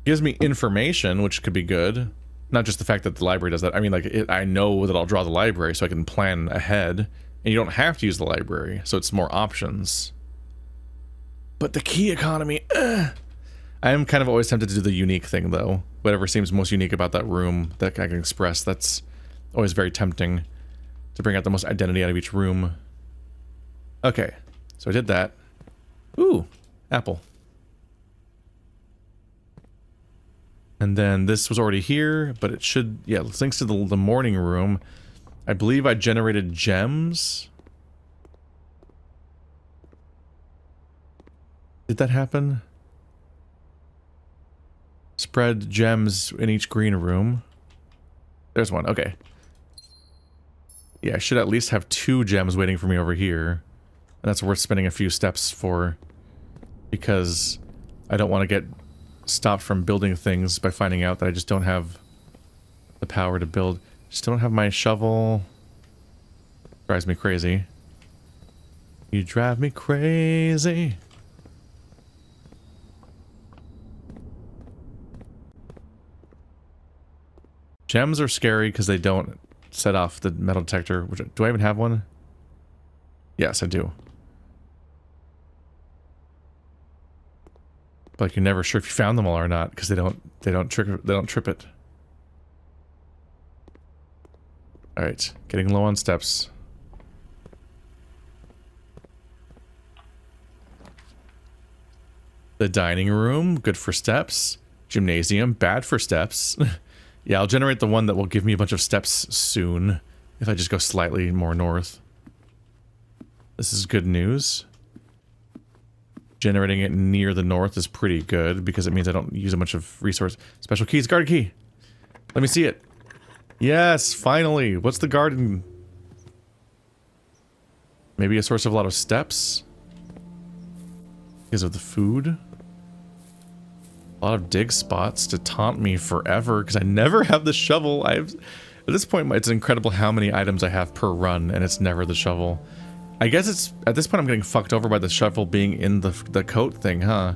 Gives me information, which could be good. Not just the fact that the library does that. I mean, like, I know that I'll draw the library, so I can plan ahead. And you don't have to use the library, so it's more options. But the key economy, I am kind of always tempted to do the unique thing, though. Whatever seems most unique about that room that I can express, that's always very tempting to bring out the most identity out of each room. Okay, so I did that. Ooh, apple. And then this was already here, but it should, yeah, thanks to the morning room. I believe I generated gems. Did that happen? Spread gems in each green room. There's one, okay. Yeah, I should at least have 2 gems waiting for me over here. And that's worth spending a few steps for. Because I don't want to get stopped from building things by finding out that I just don't have the power to build. Just don't have my shovel. Drives me crazy. You drive me crazy. Gems are scary because they don't set off the metal detector. Do I even have one? Yes, I do. But like, you're never sure if you found them all or not because they don't trip it. All right, getting low on steps. The dining room, good for steps. Gymnasium, bad for steps. Yeah, I'll generate the one that will give me a bunch of steps soon if I just go slightly more north. This is good news. Generating it near the north is pretty good because it means I don't use a bunch of resource. Special keys, garden key. Let me see it. Yes, finally. What's the garden? Maybe a source of a lot of steps? Because of the food? A lot of dig spots to taunt me forever because I never have the shovel. At this point, it's incredible how many items I have per run and it's never the shovel. I guess it's, at this point I'm getting fucked over by the shovel being in the coat thing, huh?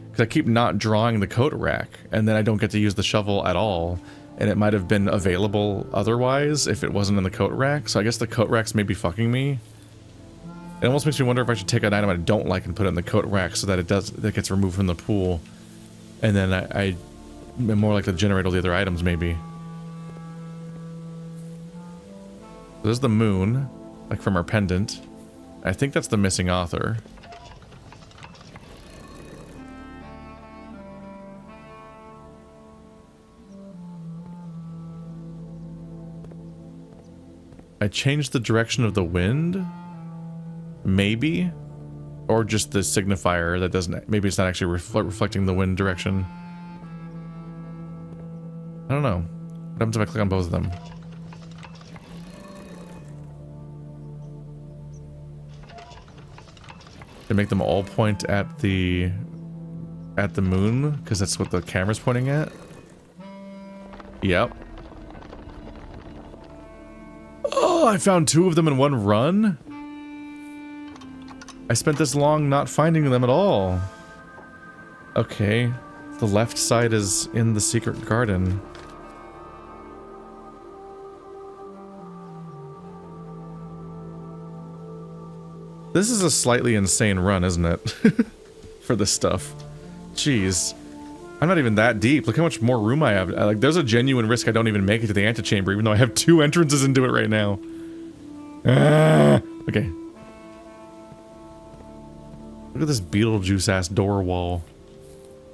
Because I keep not drawing the coat rack and then I don't get to use the shovel at all. and it might have been available otherwise if it wasn't in the coat rack. So I guess the coat racks may be fucking me. It almost makes me wonder if I should take an item I don't like and put it in the coat rack so that that gets removed from the pool, and then I am more likely to generate all the other items maybe. There's the moon, like from our pendant. I think that's the missing author. I changed the direction of the wind? Maybe? Or just the signifier that doesn't... Maybe it's not actually reflecting the wind direction. I don't know. What happens if I click on both of them? To make them all point at the moon, because that's what the camera's pointing at. Yep. Oh, I found 2 of them in one run? I spent this long not finding them at all. Okay. The left side is in the secret garden. This is a slightly insane run, isn't it? For this stuff. Jeez. I'm not even that deep. Look how much more room I have. Like, there's a genuine risk I don't even make it to the Antechamber, even though I have 2 entrances into it right now. Okay. Look at this Beetlejuice-ass door wall.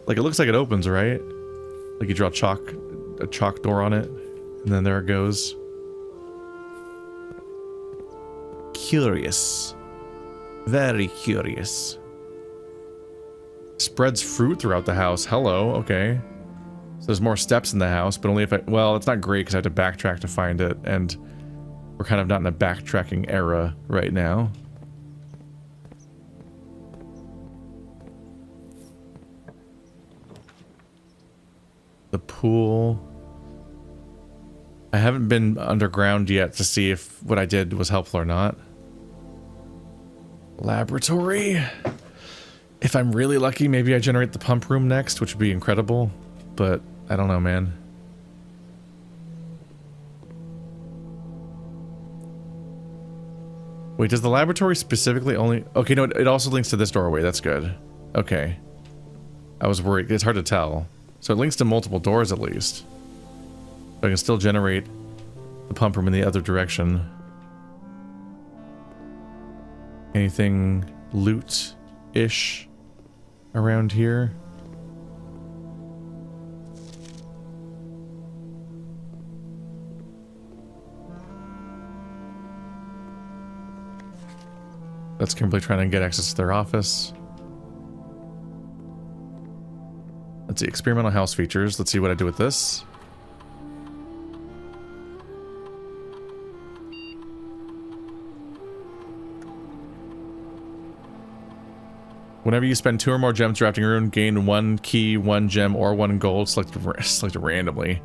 Like, it looks like it opens, right? Like you draw a chalk door on it, and then there it goes. Curious. Very curious. Spreads fruit throughout the house. Hello, okay. So there's more steps in the house, but only if I... Well, it's not great because I have to backtrack to find it, and we're kind of not in a backtracking era right now. The pool. I haven't been underground yet to see if what I did was helpful or not. Laboratory. If I'm really lucky, maybe I generate the pump room next, which would be incredible. But I don't know, man. Wait, does the laboratory specifically only... Okay, no, it also links to this doorway. That's good. Okay. I was worried. It's hard to tell. So it links to multiple doors at least. But I can still generate the pump room in the other direction. Anything loot-ish around here? That's Kimberly trying to get access to their office. Let's see, experimental house features. Let's see what I do with this. Whenever you spend 2 or more gems drafting a rune, gain 1 key, 1 gem, or 1 gold, selected randomly.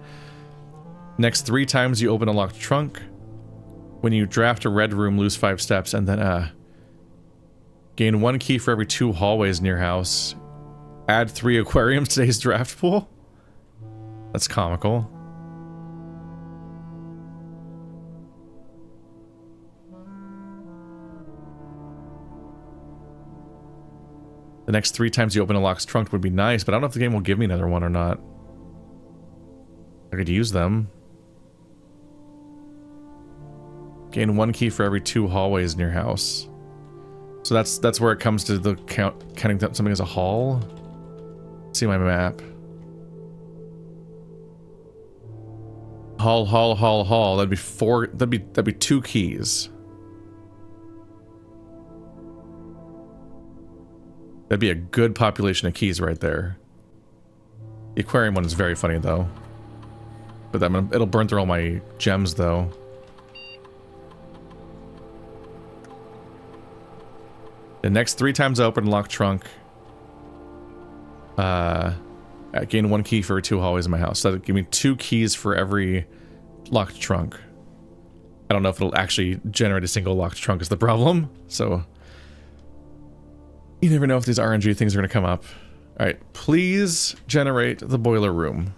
Next 3 times you open a locked trunk. When you draft a red room, lose 5 steps, and then, gain 1 key for every 2 hallways near house. Add 3 aquariums to today's draft pool? That's comical. The next 3 times you open a locked trunk would be nice, but I don't know if the game will give me another one or not. I could use them. Gain 1 key for every 2 hallways near house. So that's where it comes to the counting something as a hall. Let's see my map. Hall. That'd be 4. That'd be 2 keys. That'd be a good population of keys right there. The aquarium one is very funny though. But it'll burn through all my gems though. The next 3 times I open locked trunk, I gain 1 key for 2 hallways in my house. So that'll give me 2 keys for every locked trunk. I don't know if it'll actually generate a single locked trunk is the problem. So you never know if these RNG things are going to come up. Alright, please generate the boiler room.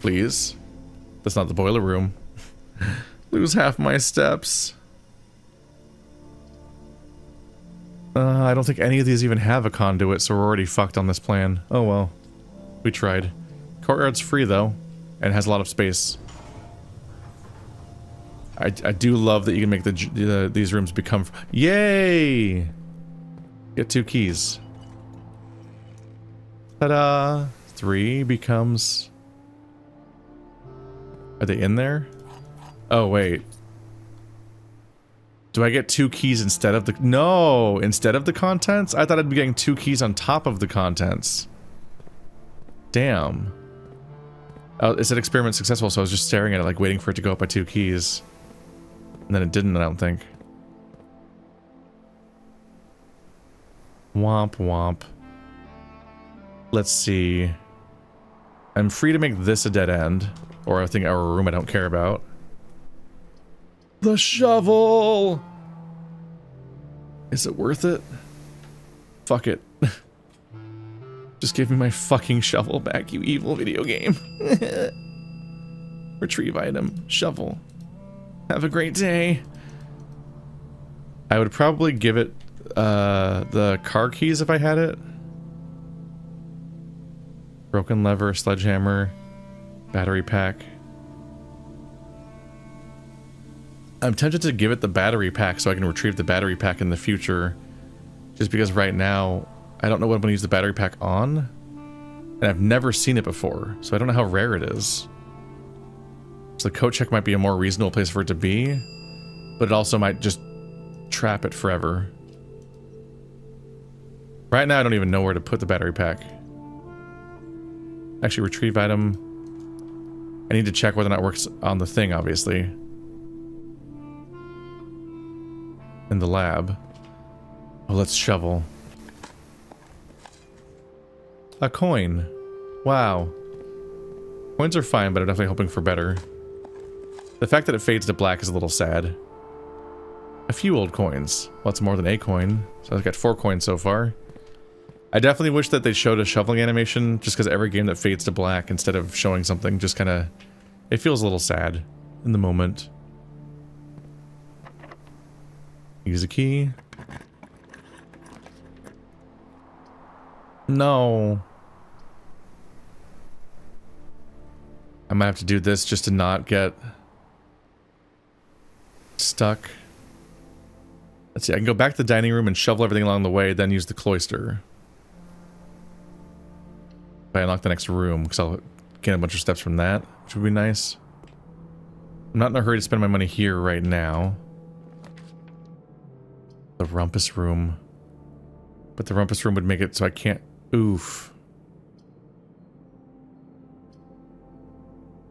Please. That's not the boiler room. Lose half my steps. I don't think any of these even have a conduit, so we're already fucked on this plan. Oh well. We tried. Courtyard's free though, and has a lot of space. I do love that you can make these rooms become... Yay! Get 2 keys. Ta-da! 3 becomes... Are they in there? Oh, wait. Do I get 2 keys instead of the... No! Instead of the contents? I thought I'd be getting 2 keys on top of the contents. Damn. Oh, it said experiment successful, so I was just staring at it, like waiting for it to go up by 2 keys. And then it didn't, I don't think. Womp womp. Let's see. I'm free to make this a dead end. Or I think our room I don't care about. The shovel! Is it worth it? Fuck it. Just give me my fucking shovel back, you evil video game. Retrieve item. Shovel. Have a great day. I would probably give it the car keys if I had it. Broken lever, sledgehammer, battery pack. I'm tempted to give it the battery pack so I can retrieve the battery pack in the future. Just because right now, I don't know what I'm going to use the battery pack on. And I've never seen it before, so I don't know how rare it is. So the coat check might be a more reasonable place for it to be, but it also might just trap it forever. Right now I don't even know where to put the battery pack. Actually, retrieve item. I need to check whether or not it works on the thing, obviously. In the lab. Oh, let's shovel. A coin. Wow. Coins are fine, but I'm definitely hoping for better. The fact that it fades to black is a little sad. A few old coins. Well, it's more than a coin. So I've got 4 coins so far. I definitely wish that they showed a shoveling animation, just because every game that fades to black instead of showing something just kind of... It feels a little sad in the moment. Use a key. No. I might have to do this just to not get stuck. Let's see, I can go back to the dining room and shovel everything along the way, then use the cloister. If I unlock the next room, because I'll get a bunch of steps from that, which would be nice. I'm not in a hurry to spend my money here right now. The rumpus room. But the rumpus room would make it so I can't... Oof.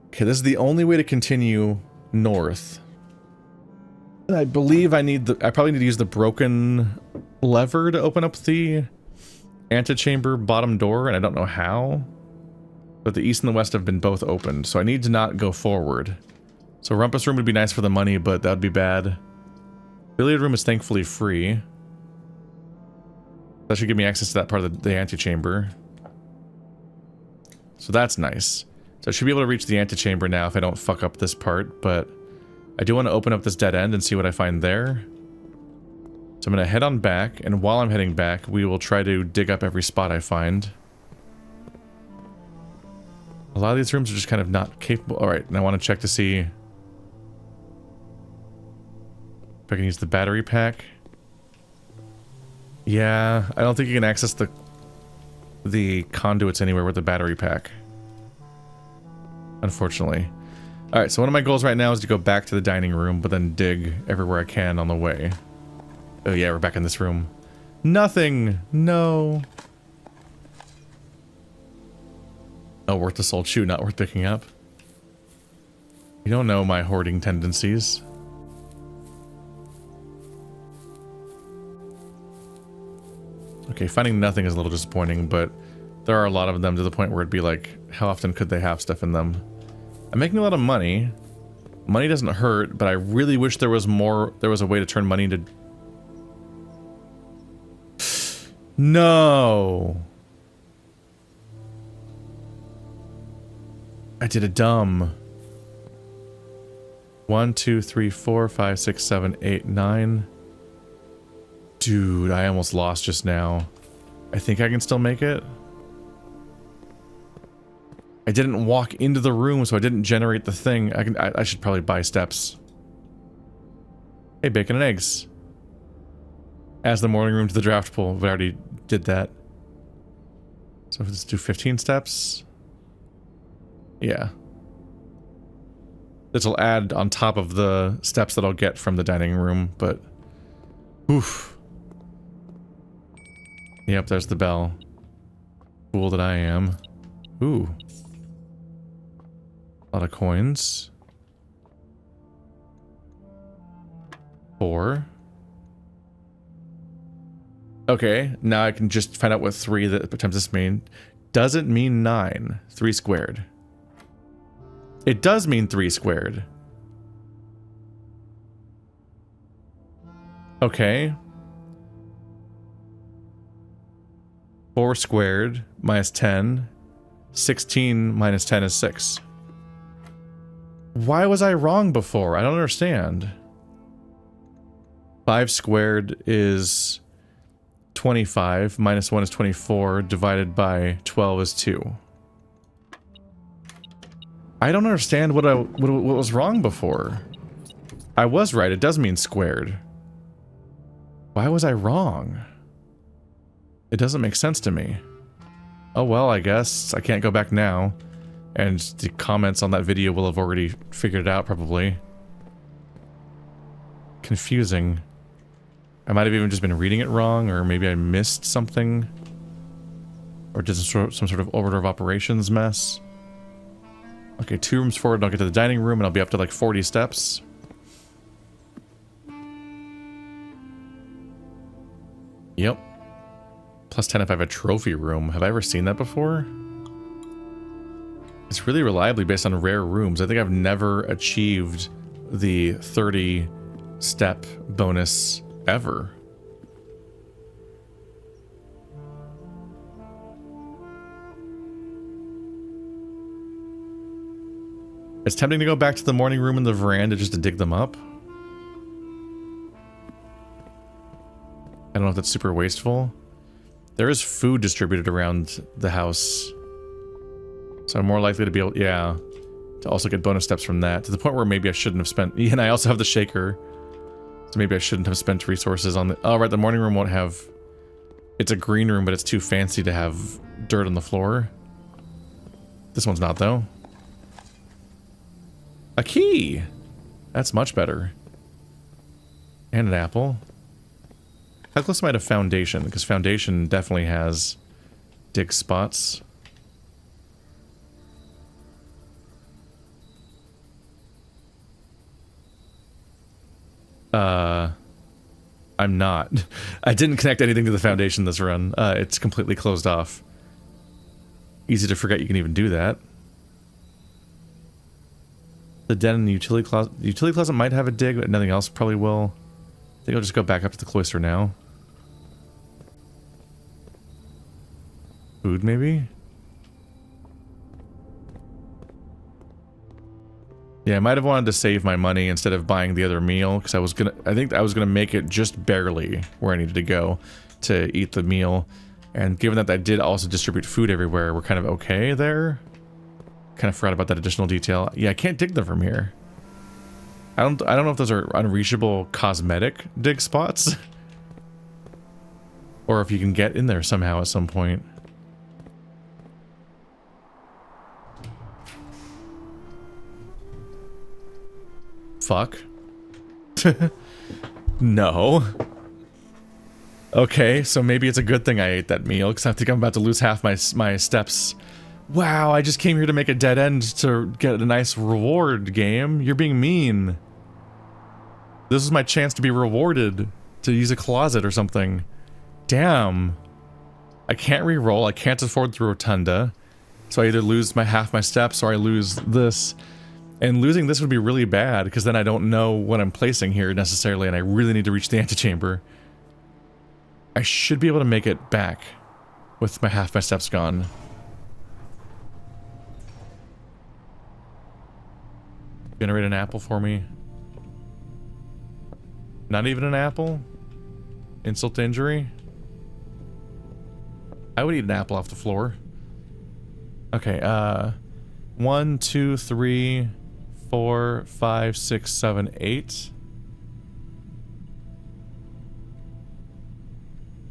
Okay, this is the only way to continue north. And I believe I probably need to use the broken lever to open up the antechamber bottom door, and I don't know how. But the east and the west have been both opened, so I need to not go forward. So rumpus room would be nice for the money, but that would be bad. Billiard room is thankfully free. That should give me access to that part of the antechamber. So that's nice. So I should be able to reach the antechamber now if I don't fuck up this part, but I do want to open up this dead end and see what I find there. So I'm going to head on back, and while I'm heading back, we will try to dig up every spot I find. A lot of these rooms are just kind of not capable. Alright, and I want to check to see if I can use the battery pack. Yeah, I don't think you can access the conduits anywhere with the battery pack. Unfortunately. Alright, so one of my goals right now is to go back to the dining room, but then dig everywhere I can on the way. Oh yeah, we're back in this room. Nothing! No! Oh, worth the sold shoe, not worth picking up. You don't know my hoarding tendencies. Okay, finding nothing is a little disappointing, but there are a lot of them to the point where it'd be like, how often could they have stuff in them? I'm making a lot of money. Money doesn't hurt, but I really wish there was a way to turn money into... No! I did a dumb. 1, 2, 3, 4, 5, 6, 7, 8, 9. Dude, I almost lost just now. I think I can still make it. I didn't walk into the room, so I didn't generate the thing. I should probably buy steps. Hey, bacon and eggs. As the morning room to the draft pool. We already did that. So let's do 15 steps. Yeah. This will add on top of the steps that I'll get from the dining room, but... Oof. Yep, there's the bell. Fool that I am. Ooh. A lot of coins. 4. Okay, now I can just find out what 3 that times this mean. Doesn't mean 9. 3 squared. It does mean 3 squared. Okay. 4 squared minus 10. 16 minus 10 is 6. Why was I wrong before? I don't understand. 5 squared is 25. Minus 1 is 24. Divided by 12 is 2. I don't understand what was wrong before. I was right. It does mean squared. Why was I wrong? It doesn't make sense to me. Oh well, I guess. I can't go back now. And the comments on that video will have already figured it out, probably. Confusing. I might have even just been reading it wrong, or maybe I missed something. Or did some sort of order of operations mess. Okay, 2 rooms forward and I'll get to the dining room and I'll be up to like 40 steps. Yep. Plus 10 if I have a trophy room. Have I ever seen that before? It's really reliably based on rare rooms. I think I've never achieved the 30 step bonus ever. It's tempting to go back to the morning room in the veranda just to dig them up. I don't know if that's super wasteful. There is food distributed around the house. So I'm more likely to be able, yeah, to also get bonus steps from that. To the point where maybe I shouldn't have spent, yeah, and I also have the shaker. So maybe I shouldn't have spent resources on the, oh right, the morning room won't have, it's a green room, but it's too fancy to have dirt on the floor. This one's not though. A key! That's much better. And an apple. How close am I to foundation? Because foundation definitely has dig spots. I'm not. I didn't connect anything to the foundation this run. It's completely closed off. Easy to forget you can even do that. The den and the utility closet. The utility closet might have a dig, but nothing else probably will. I think I'll just go back up to the cloister now. Food, maybe? Yeah, I might have wanted to save my money instead of buying the other meal, because I think I was gonna make it just barely where I needed to go to eat the meal. And given that I did also distribute food everywhere, we're kind of okay there. Kind of forgot about that additional detail. Yeah, I can't dig them from here. I don't know if those are unreachable cosmetic dig spots. Or if you can get in there somehow at some point. Fuck. No. Okay, so maybe it's a good thing I ate that meal, because I think I'm about to lose half my steps. Wow, I just came here to make a dead end to get a nice reward, game. You're being mean. This is my chance to be rewarded, to use a closet or something. Damn. I can't re-roll, I can't afford the rotunda. So I either lose half my steps or I lose this. And losing this would be really bad, because then I don't know what I'm placing here necessarily, and I really need to reach the antechamber. I should be able to make it back with half my steps gone. Generate an apple for me. Not even an apple? Insult to injury? I would eat an apple off the floor. Okay, 1, 2, 3, 4, 5, 6, 7, 8.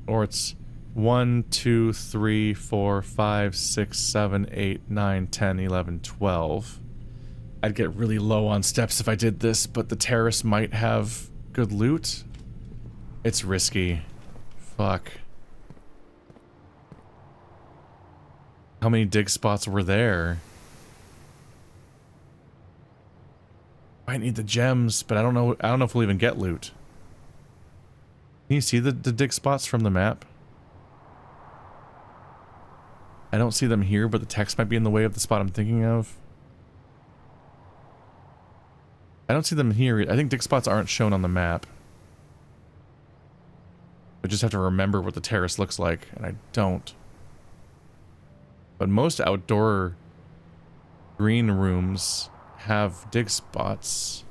Or it's 1, 2, 3, 4, 5, 6, 7, 8, 9, 10, 11, 12. I'd get really low on steps if I did this, but the terrace might have good loot. It's risky. Fuck. How many dig spots were there? Might need the gems, but I don't know if we'll even get loot. Can you see the dig spots from the map? I don't see them here, but the text might be in the way of the spot I'm thinking of. I don't see them here. I think dig spots aren't shown on the map. I just have to remember what the terrace looks like, and I don't. But most outdoor green rooms have dig spots.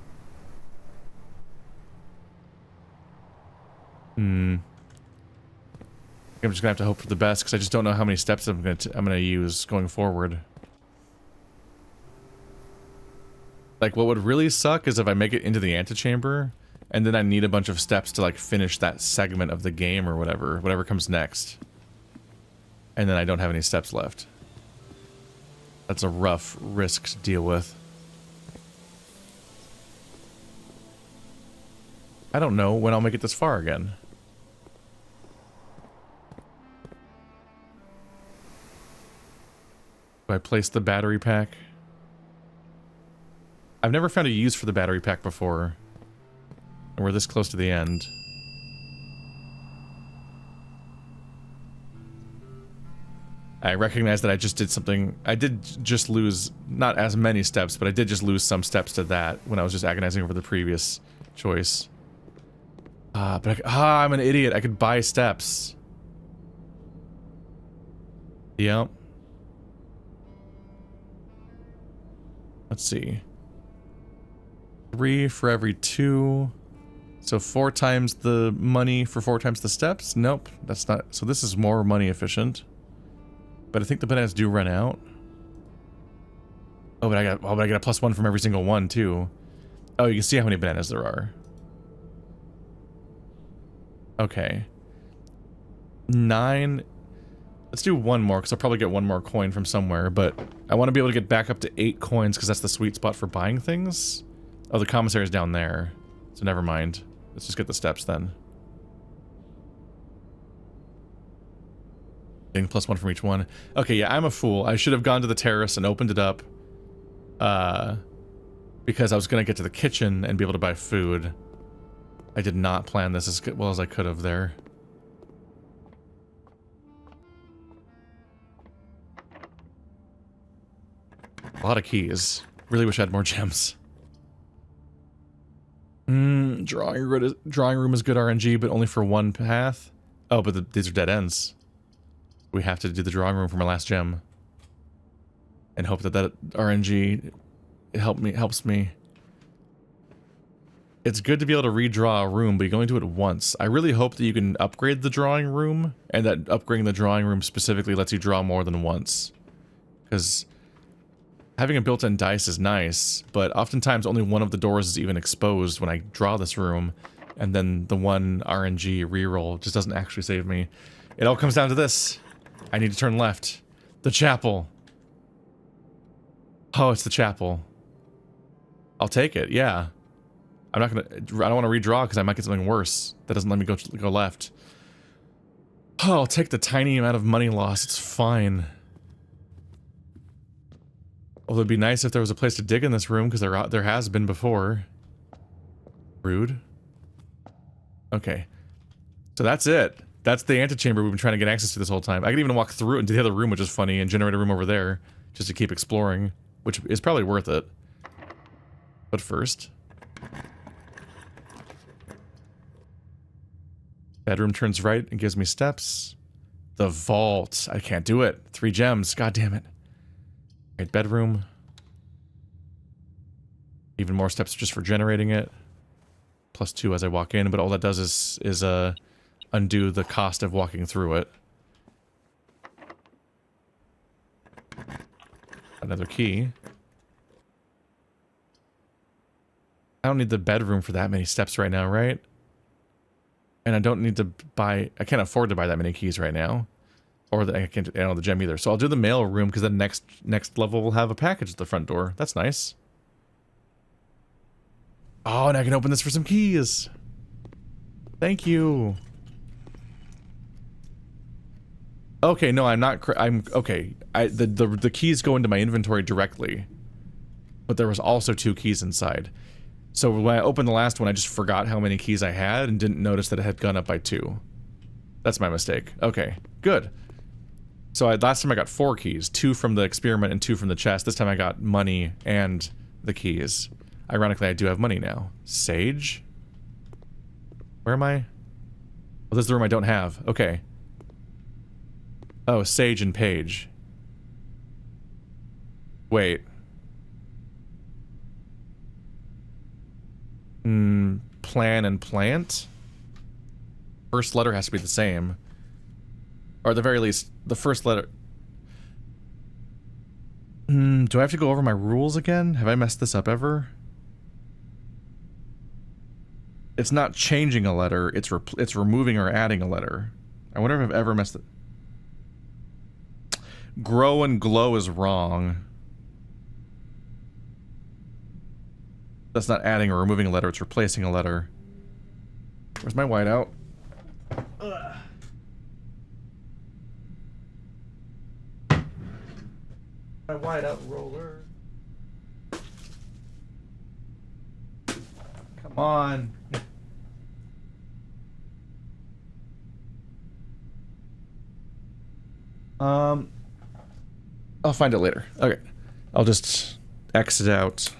I'm just gonna have to hope for the best because I just don't know how many steps I'm gonna use going forward. Like, what would really suck is if I make it into the Antechamber, and then I need a bunch of steps to, like, finish that segment of the game or whatever comes next. And then I don't have any steps left. That's a rough risk to deal with. I don't know when I'll make it this far again. Do I place the battery pack? I've never found a use for the battery pack before. And we're this close to the end. I recognize that I just did something. I did just lose, not as many steps, but I did just lose some steps to that when I was just agonizing over the previous choice. But I'm an idiot. I could buy steps. Yep. Let's see. 3 for every 2. So 4 times the money for 4 times the steps? Nope, that's not. So this is more money efficient. But I think the bananas do run out. Oh, but I get a +1 from every single one too. Oh, you can see how many bananas there are. Okay. 9. Let's do one more, because I'll probably get one more coin from somewhere, but I want to be able to get back up to 8 coins, because that's the sweet spot for buying things. Oh, the commissary is down there, so never mind. Let's just get the steps then. Getting +1 from each one. Okay, yeah, I'm a fool. I should have gone to the terrace and opened it up, because I was going to get to the kitchen and be able to buy food. I did not plan this as well as I could have there. A lot of keys. Really wish I had more gems. Drawing room is good RNG, but only for one path. Oh, but these are dead ends. We have to do the drawing room for my last gem. And hope that RNG helps me. It's good to be able to redraw a room, but you can only do it once. I really hope that you can upgrade the drawing room, and that upgrading the drawing room specifically lets you draw more than once. Because having a built-in dice is nice, but oftentimes only one of the doors is even exposed when I draw this room, and then the one RNG reroll just doesn't actually save me. It all comes down to this. I need to turn left. The chapel. Oh, it's the chapel. I'll take it, yeah. I don't want to redraw because I might get something worse. That doesn't let me go left. Oh, I'll take the tiny amount of money loss. It's fine. Although it'd be nice if there was a place to dig in this room, because there has been before. Rude. Okay. So that's it. That's the antechamber we've been trying to get access to this whole time. I could even walk through it into the other room, which is funny, and generate a room over there, just to keep exploring, which is probably worth it. But first... bedroom turns right and gives me steps. The vault. I can't do it. 3 gems. God damn it. Right, bedroom. Even more steps just for generating it. +2 as I walk in, but all that does is undo the cost of walking through it. Another key. I don't need the bedroom for that many steps right now, right? And I don't need to buy... I can't afford to buy that many keys right now. Or I can't handle the gem either. So I'll do the mail room, because the next level will have a package at the front door. That's nice. Oh, and I can open this for some keys. Thank you. Okay, no, I'm not... I'm... Okay. The keys go into my inventory directly. But there was also 2 keys inside. So when I opened the last one, I just forgot how many keys I had and didn't notice that it had gone up by 2. That's my mistake. Okay, good. So last time I got 4 keys. 2 from the experiment and 2 from the chest. This time I got money and the keys. Ironically, I do have money now. Sage? Where am I? Oh, this is the room I don't have. Okay. Oh, Sage and Page. Wait. Plan and plant? First letter has to be the same. Or at the very least, the first letter... do I have to go over my rules again? Have I messed this up ever? It's not changing a letter, it's removing or adding a letter. I wonder if I've ever messed it... Grow and glow is wrong. That's not adding or removing a letter, it's replacing a letter. Where's my whiteout? Ugh. My whiteout roller. Come on. I'll find it later. Okay. I'll just exit out.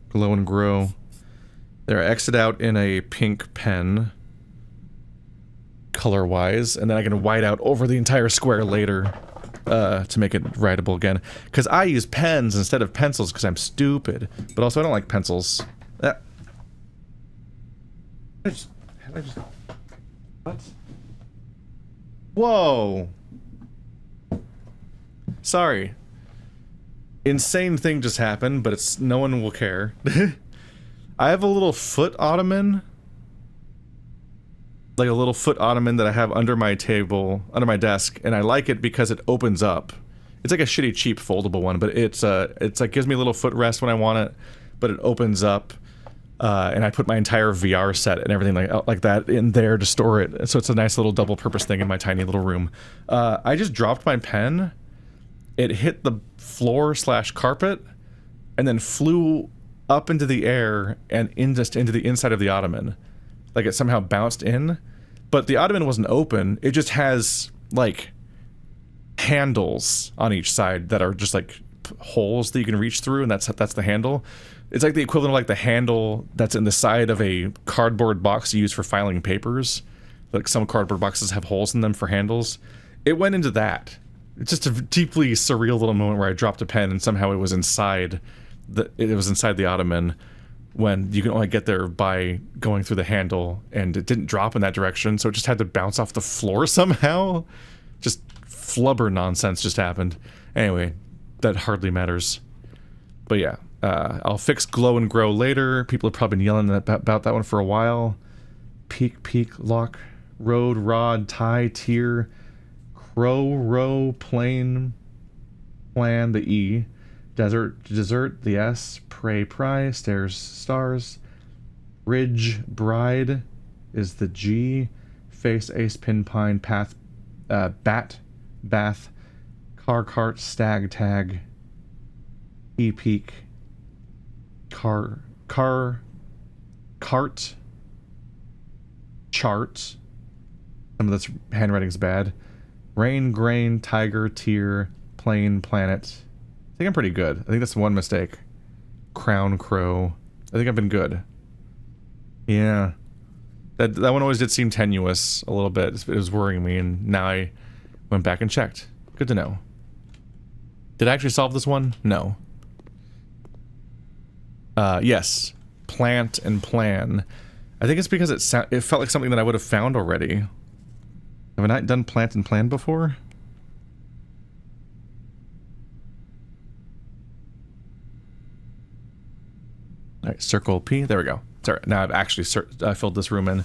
Glow and grow. There, I exit out in a pink pen. Color-wise. And then I can white out over the entire square later. To make it writable again. Because I use pens instead of pencils because I'm stupid. But also I don't like pencils. What? Whoa! Sorry. Insane thing just happened, but it's no one will care. I have a little foot ottoman. Like a little foot ottoman that I have under my table, under my desk, and I like it because it opens up. It's like a shitty cheap foldable one, but it's like gives me a little footrest when I want it, but it opens up, and I put my entire VR set and everything like that in there to store it. So it's a nice little double purpose thing in my tiny little room. I just dropped my pen. It hit the floor/carpet, and then flew up into the air and just into the inside of the ottoman. Like it somehow bounced in, but the ottoman wasn't open. It just has like handles on each side that are just like holes that you can reach through, and that's the handle. It's like the equivalent of like the handle that's in the side of a cardboard box you use for filing papers. Like some cardboard boxes have holes in them for handles. It went into that. It's just a deeply surreal little moment where I dropped a pen and somehow it was inside the ottoman. When you can only get there by going through the handle, and it didn't drop in that direction, so it just had to bounce off the floor somehow. Just flubber nonsense just happened. Anyway, that hardly matters. But yeah, I'll fix glow and grow later. People have probably been yelling about that one for a while. Peak, lock, road, rod, tie, tier, crow, row, plane, plan, the E. Desert, the S, pray, stairs, stars, ridge, bride is the G, face, ace, pin, pine, path, bat, bath, car, cart, stag, tag, peak, cart, chart, some of this handwriting's bad, rain, grain, tiger, tier, plane, planet. I think I'm pretty good. I think that's one mistake. Crown, crow. I think I've been good. Yeah. That one always did seem tenuous a little bit. It was worrying me, and now I went back and checked. Good to know. Did I actually solve this one? No. Yes. Plant and plan. I think it's because it felt like something that I would have found already. Have I not done plant and plan before? Alright, circle P. There we go. Sorry, now I've actually filled this room in.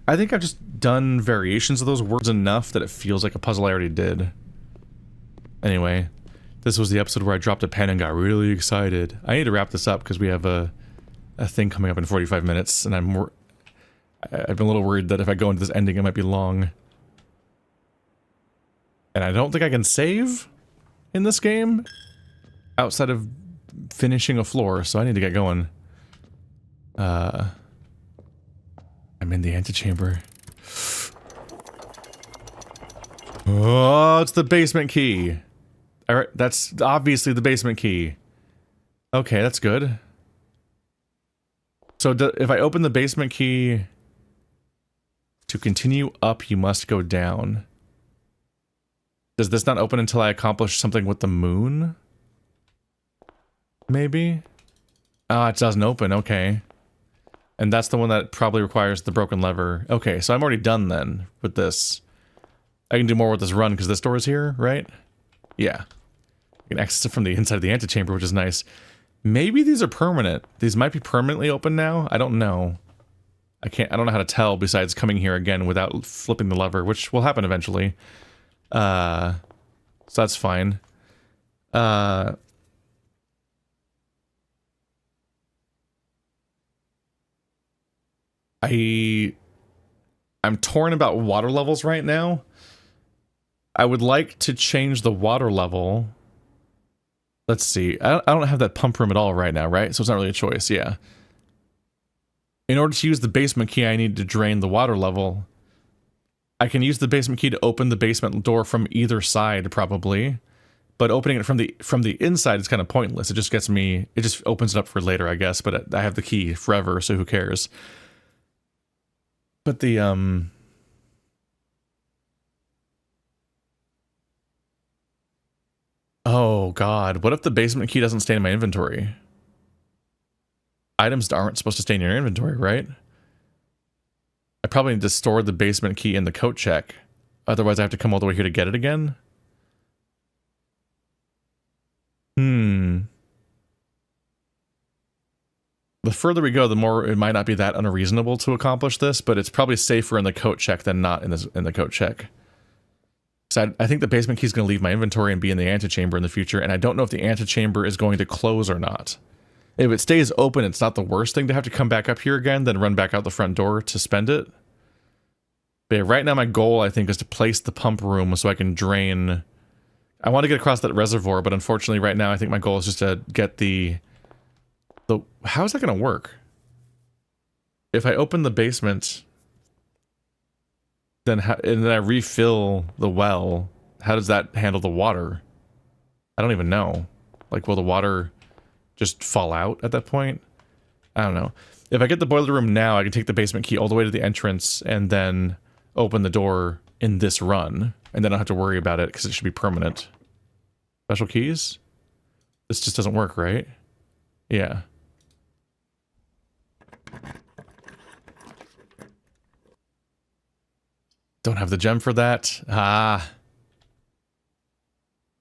I think I've just done variations of those words enough that it feels like a puzzle I already did. Anyway, this was the episode where I dropped a pen and got really excited. I need to wrap this up because we have a thing coming up in 45 minutes, and I've been a little worried that if I go into this ending, it might be long. And I don't think I can save in this game outside of finishing a floor, so I need to get going. I'm in the antechamber. Oh, it's the basement key. Alright, that's obviously the basement key. Okay, that's good. So if I open the basement key to continue up, you must go down. Does this not open until I accomplish something with the moon? Maybe? Ah, it doesn't open, okay. And that's the one that probably requires the broken lever. Okay, so I'm already done then with this. I can do more with this run because this door is here, right? Yeah. I can access it from the inside of the antechamber, which is nice. Maybe these are permanent. These might be permanently open now. I don't know. I don't know how to tell besides coming here again without flipping the lever, which will happen eventually. So that's fine. I'm torn about water levels right now. I would like to change the water level. Let's see. I don't have that pump room at all right now, right? So it's not really a choice, yeah. In order to use the basement key, I need to drain the water level. I can use the basement key to open the basement door from either side, probably. But opening it from the inside is kind of pointless. It just gets me... It just opens it up for later, I guess. But I have the key forever, so who cares? But the, oh god, what if the basement key doesn't stay in my inventory? Items aren't supposed to stay in your inventory, right? I probably need to store the basement key in the coat check. Otherwise I have to come all the way here to get it again? The further we go, the more it might not be that unreasonable to accomplish this, but it's probably safer in the coat check than not in the coat check. So I think the basement key is going to leave my inventory and be in the antechamber in the future, and I don't know if the antechamber is going to close or not. If it stays open, it's not the worst thing to have to come back up here again, then run back out the front door to spend it. But yeah, right now my goal, I think, is to place the pump room so I can drain... I want to get across that reservoir, but unfortunately right now I think my goal is just to get the... How is that going to work? If I open the basement, and then I refill the well, how does that handle the water? I don't even know. Like, will the water just fall out at that point? I don't know. If I get the boiler room now, I can take the basement key all the way to the entrance and then open the door in this run. And then I don't have to worry about it because it should be permanent. Special keys? This just doesn't work, right? Yeah. Don't have the gem for that. Ah.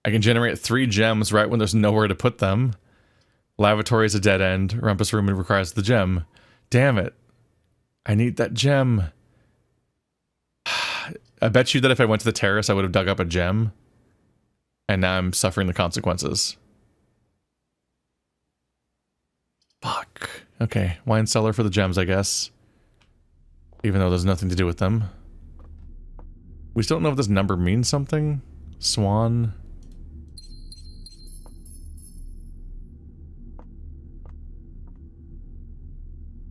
I can generate 3 gems right when there's nowhere to put them. Lavatory is a dead end. Rumpus room requires the gem. Damn it. I need that gem. I bet you that if I went to the terrace, I would have dug up a gem. And now I'm suffering the consequences. Fuck. Okay, wine cellar for the gems, I guess. Even though there's nothing to do with them. We still don't know if this number means something. Swan.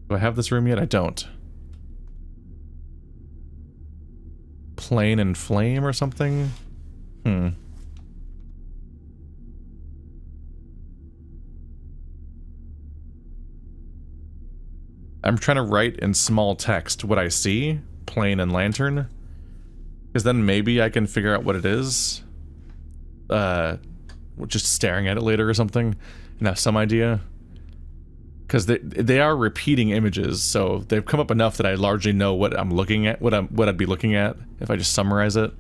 Do I have this room yet? I don't. Plane and flame or something? I'm trying to write in small text what I see. Plane and lantern. Because then maybe I can figure out what it is. Just staring at it later or something. And have some idea. because they are repeating images, so they've come up enough that I largely know what I'm looking at, what I'd be looking at if I just summarize it.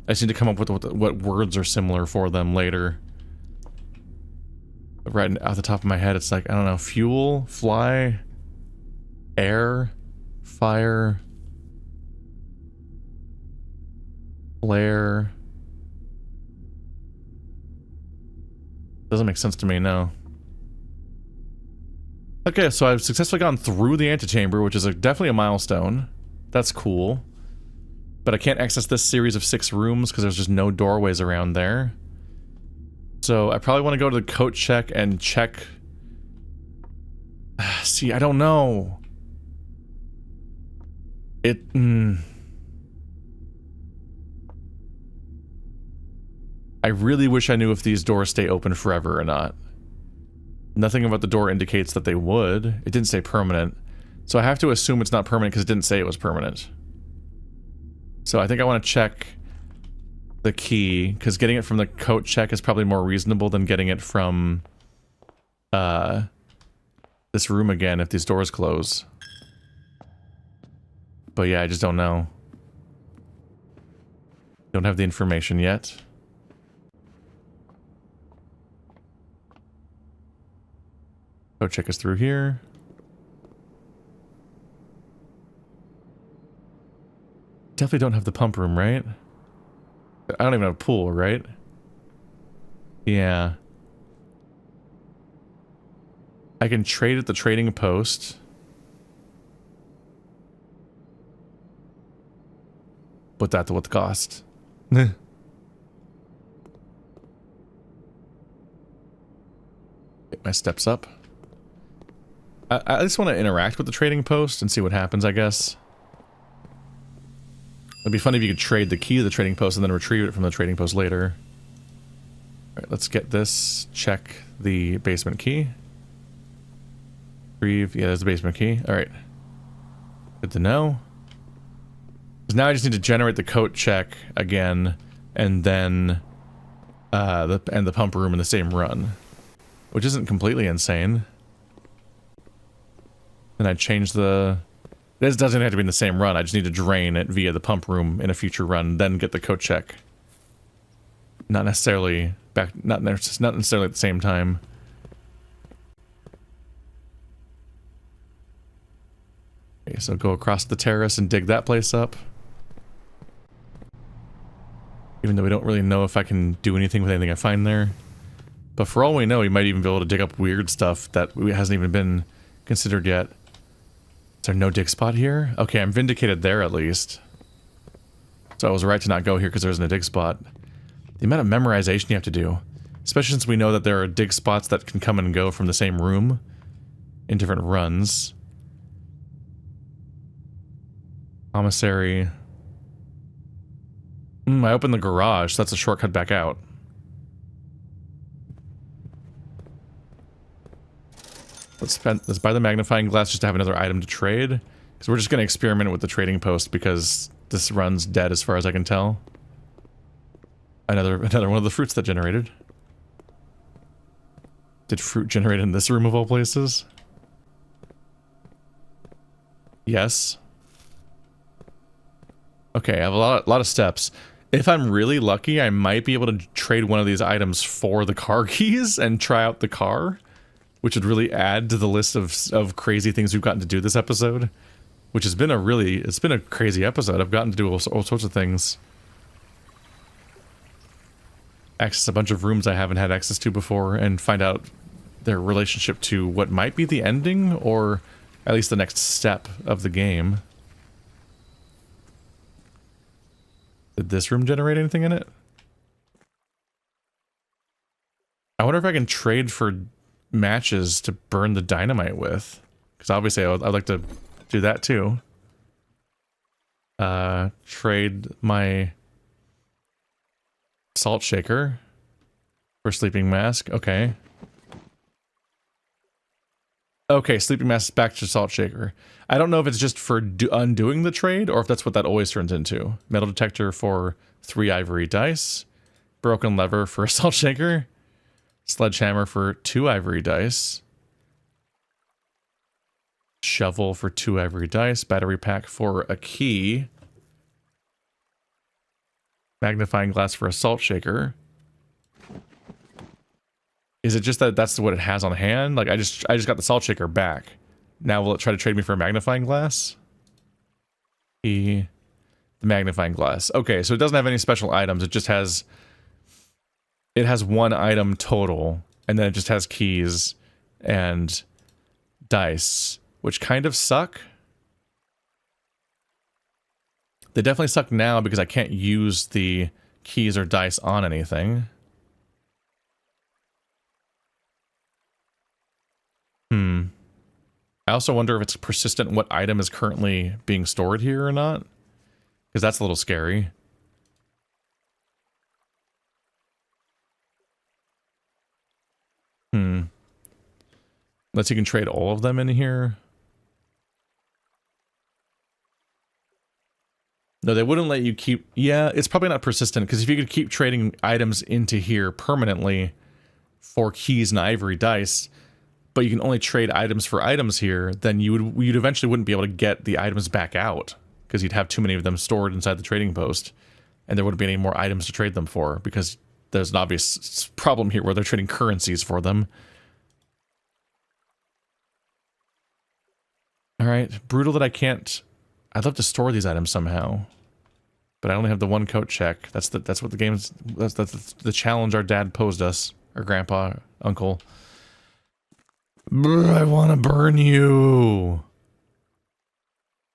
I just need to come up with what words are similar for them later. But right off the top of my head, it's like, I don't know, fuel, fly, air, fire, flare. Doesn't make sense to me, no. Okay, so I've successfully gone through the Antechamber, which is definitely a milestone. That's cool. But I can't access this series of 6 rooms because there's just no doorways around there. So I probably want to go to the coat check and check... See, I don't know. I really wish I knew if these doors stay open forever or not. Nothing about the door indicates that they would. It didn't say permanent. So I have to assume it's not permanent because it didn't say it was permanent. So I think I want to check the key, because getting it from the coat check is probably more reasonable than getting it from this room again if these doors close. But yeah, I just don't know. Don't have the information yet. Coat check is through here. Definitely don't have the pump room, right? I don't even have a pool, right? Yeah. I can trade at the trading post. But that's what the cost. Get my steps up. I just want to interact with the trading post and see what happens, I guess. It'd be funny if you could trade the key to the trading post and then retrieve it from the trading post later. Alright, let's get this. Check the basement key. Retrieve. Yeah, there's the basement key. Alright. Good to know. Because now I just need to generate the coat check again, and then the pump room in the same run. Which isn't completely insane. Then I change the... This doesn't have to be in the same run, I just need to drain it via the pump room in a future run, then get the coat check. Not necessarily not necessarily at the same time. Okay, so go across the terrace and dig that place up. Even though we don't really know if I can do anything with anything I find there. But for all we know, we might even be able to dig up weird stuff that hasn't even been considered yet. Is there no dig spot here? Okay, I'm vindicated there at least. So I was right to not go here because there isn't a dig spot. The amount of memorization you have to do. Especially since we know that there are dig spots that can come and go from the same room in different runs. Commissary. I opened the garage, so that's a shortcut back out. Let's buy the magnifying glass just to have another item to trade. Because we're just going to experiment with the trading post because this run's dead as far as I can tell. Another one of the fruits that generated. Did fruit generate in this room of all places? Yes. Okay, I have a lot of steps. If I'm really lucky, I might be able to trade one of these items for the car keys and try out the car. Which would really add to the list of crazy things we've gotten to do this episode. Which has been it's been a crazy episode. I've gotten to do all sorts of things. Access a bunch of rooms I haven't had access to before and find out their relationship to what might be the ending or at least the next step of the game. Did this room generate anything in it? I wonder if I can trade for matches to burn the dynamite with. Because obviously I'd like to do that too. Trade my salt shaker for sleeping mask. Okay. Okay, sleeping mask back to salt shaker. I don't know if it's just for undoing the trade or if that's what that always turns into. Metal detector for 3 ivory dice. Broken lever for a salt shaker. Sledgehammer for 2 ivory dice. Shovel for 2 ivory dice. Battery pack for a key. Magnifying glass for a salt shaker. Is it just that that's what it has on hand? Like I just got the salt shaker back. Now will it try to trade me for a magnifying glass? The magnifying glass. Okay, so it doesn't have any special items. It just has... It has 1 item total. And then it just has keys and dice. Which kind of suck. They definitely suck now because I can't use the keys or dice on anything. I also wonder if it's persistent what item is currently being stored here or not. Because that's a little scary. Unless you can trade all of them in here. No, they wouldn't let you keep... Yeah, it's probably not persistent, because if you could keep trading items into here permanently for keys and ivory dice, but you can only trade items for items here, then you'd eventually wouldn't be able to get the items back out, because you'd have too many of them stored inside the trading post, and there wouldn't be any more items to trade them for, because there's an obvious problem here where they're trading currencies for them. Alright, brutal that I can't... I'd love to store these items somehow, but I only have the 1 coat check. That's what the game's... That's the challenge our dad posed us, our grandpa, uncle. Brr, I want to burn you.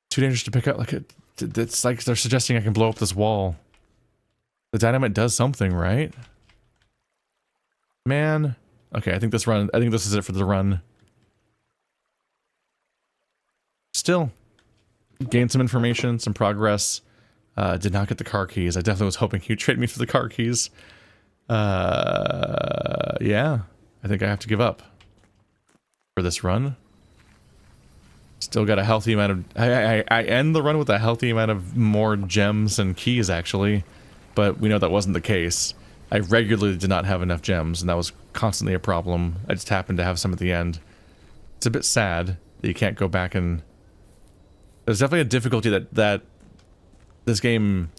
Too dangerous to pick up. Like it's like they're suggesting I can blow up this wall. The dynamite does something, right? Man. Okay, I think this is it for the run. Still. Gained some information, some progress. Did not get the car keys. I definitely was hoping you'd trade me for the car keys. Yeah. I think I have to give up for this run. Still got a healthy amount of... I end the run with a healthy amount of more gems and keys, actually. But we know that wasn't the case. I regularly did not have enough gems, and that was constantly a problem. I just happened to have some at the end. It's a bit sad that you can't go back and... There's definitely a difficulty that this game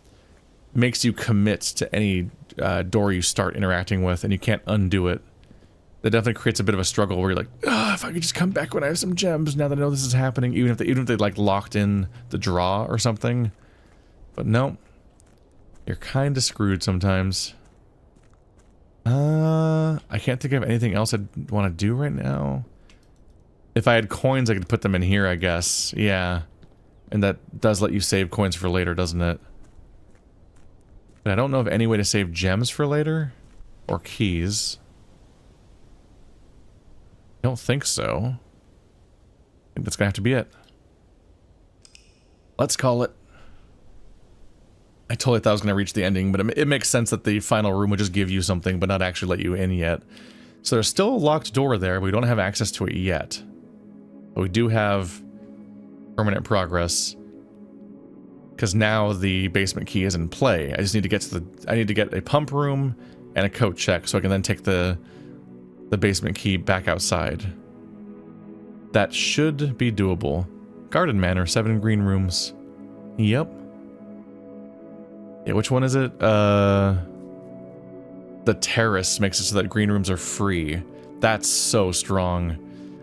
makes you commit to any door you start interacting with, and you can't undo it. That definitely creates a bit of a struggle where you're like, oh, if I could just come back when I have some gems, now that I know this is happening, even if they like locked in the draw or something. But no, you're kind of screwed sometimes. I can't think of anything else I'd want to do right now. If I had coins, I could put them in here, I guess. Yeah. And that does let you save coins for later, doesn't it? But I don't know of any way to save gems for later. Or keys. I don't think so. I think that's gonna have to be it. Let's call it. I totally thought I was gonna reach the ending, but it makes sense that the final room would just give you something, but not actually let you in yet. So there's still a locked door there, but we don't have access to it yet. But we do have permanent progress. Because now the basement key is in play. I just need to get to I need to get a pump room and a coat check, so I can then take the basement key back outside. That should be doable. Garden Manor, 7 green rooms. Yep. Yeah, which one is it? The terrace makes it so that green rooms are free. That's so strong.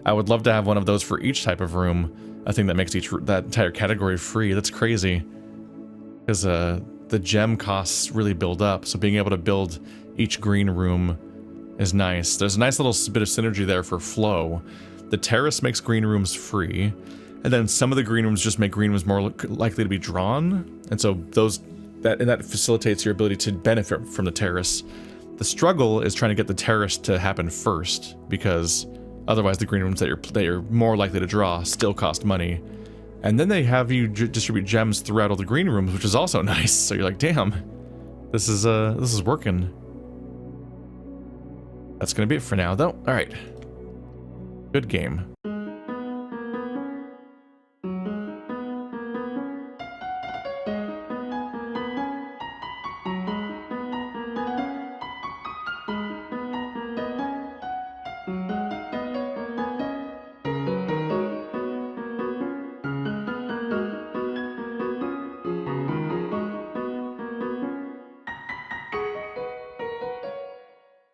I would love to have one of those for each type of room. A thing that makes that entire category free. That's crazy. Because the gem costs really build up, so being able to build each green room is nice. There's a nice little bit of synergy there for flow. The terrace makes green rooms free, and then some of the green rooms just make green rooms more likely to be drawn, and so that facilitates your ability to benefit from the terrace. The struggle is trying to get the terrace to happen first, because otherwise the green rooms that you're more likely to draw still cost money. And then they have you distribute gems throughout all the green rooms, which is also nice. So you're like, damn, this is working. That's gonna be it for now, though. All right, good game.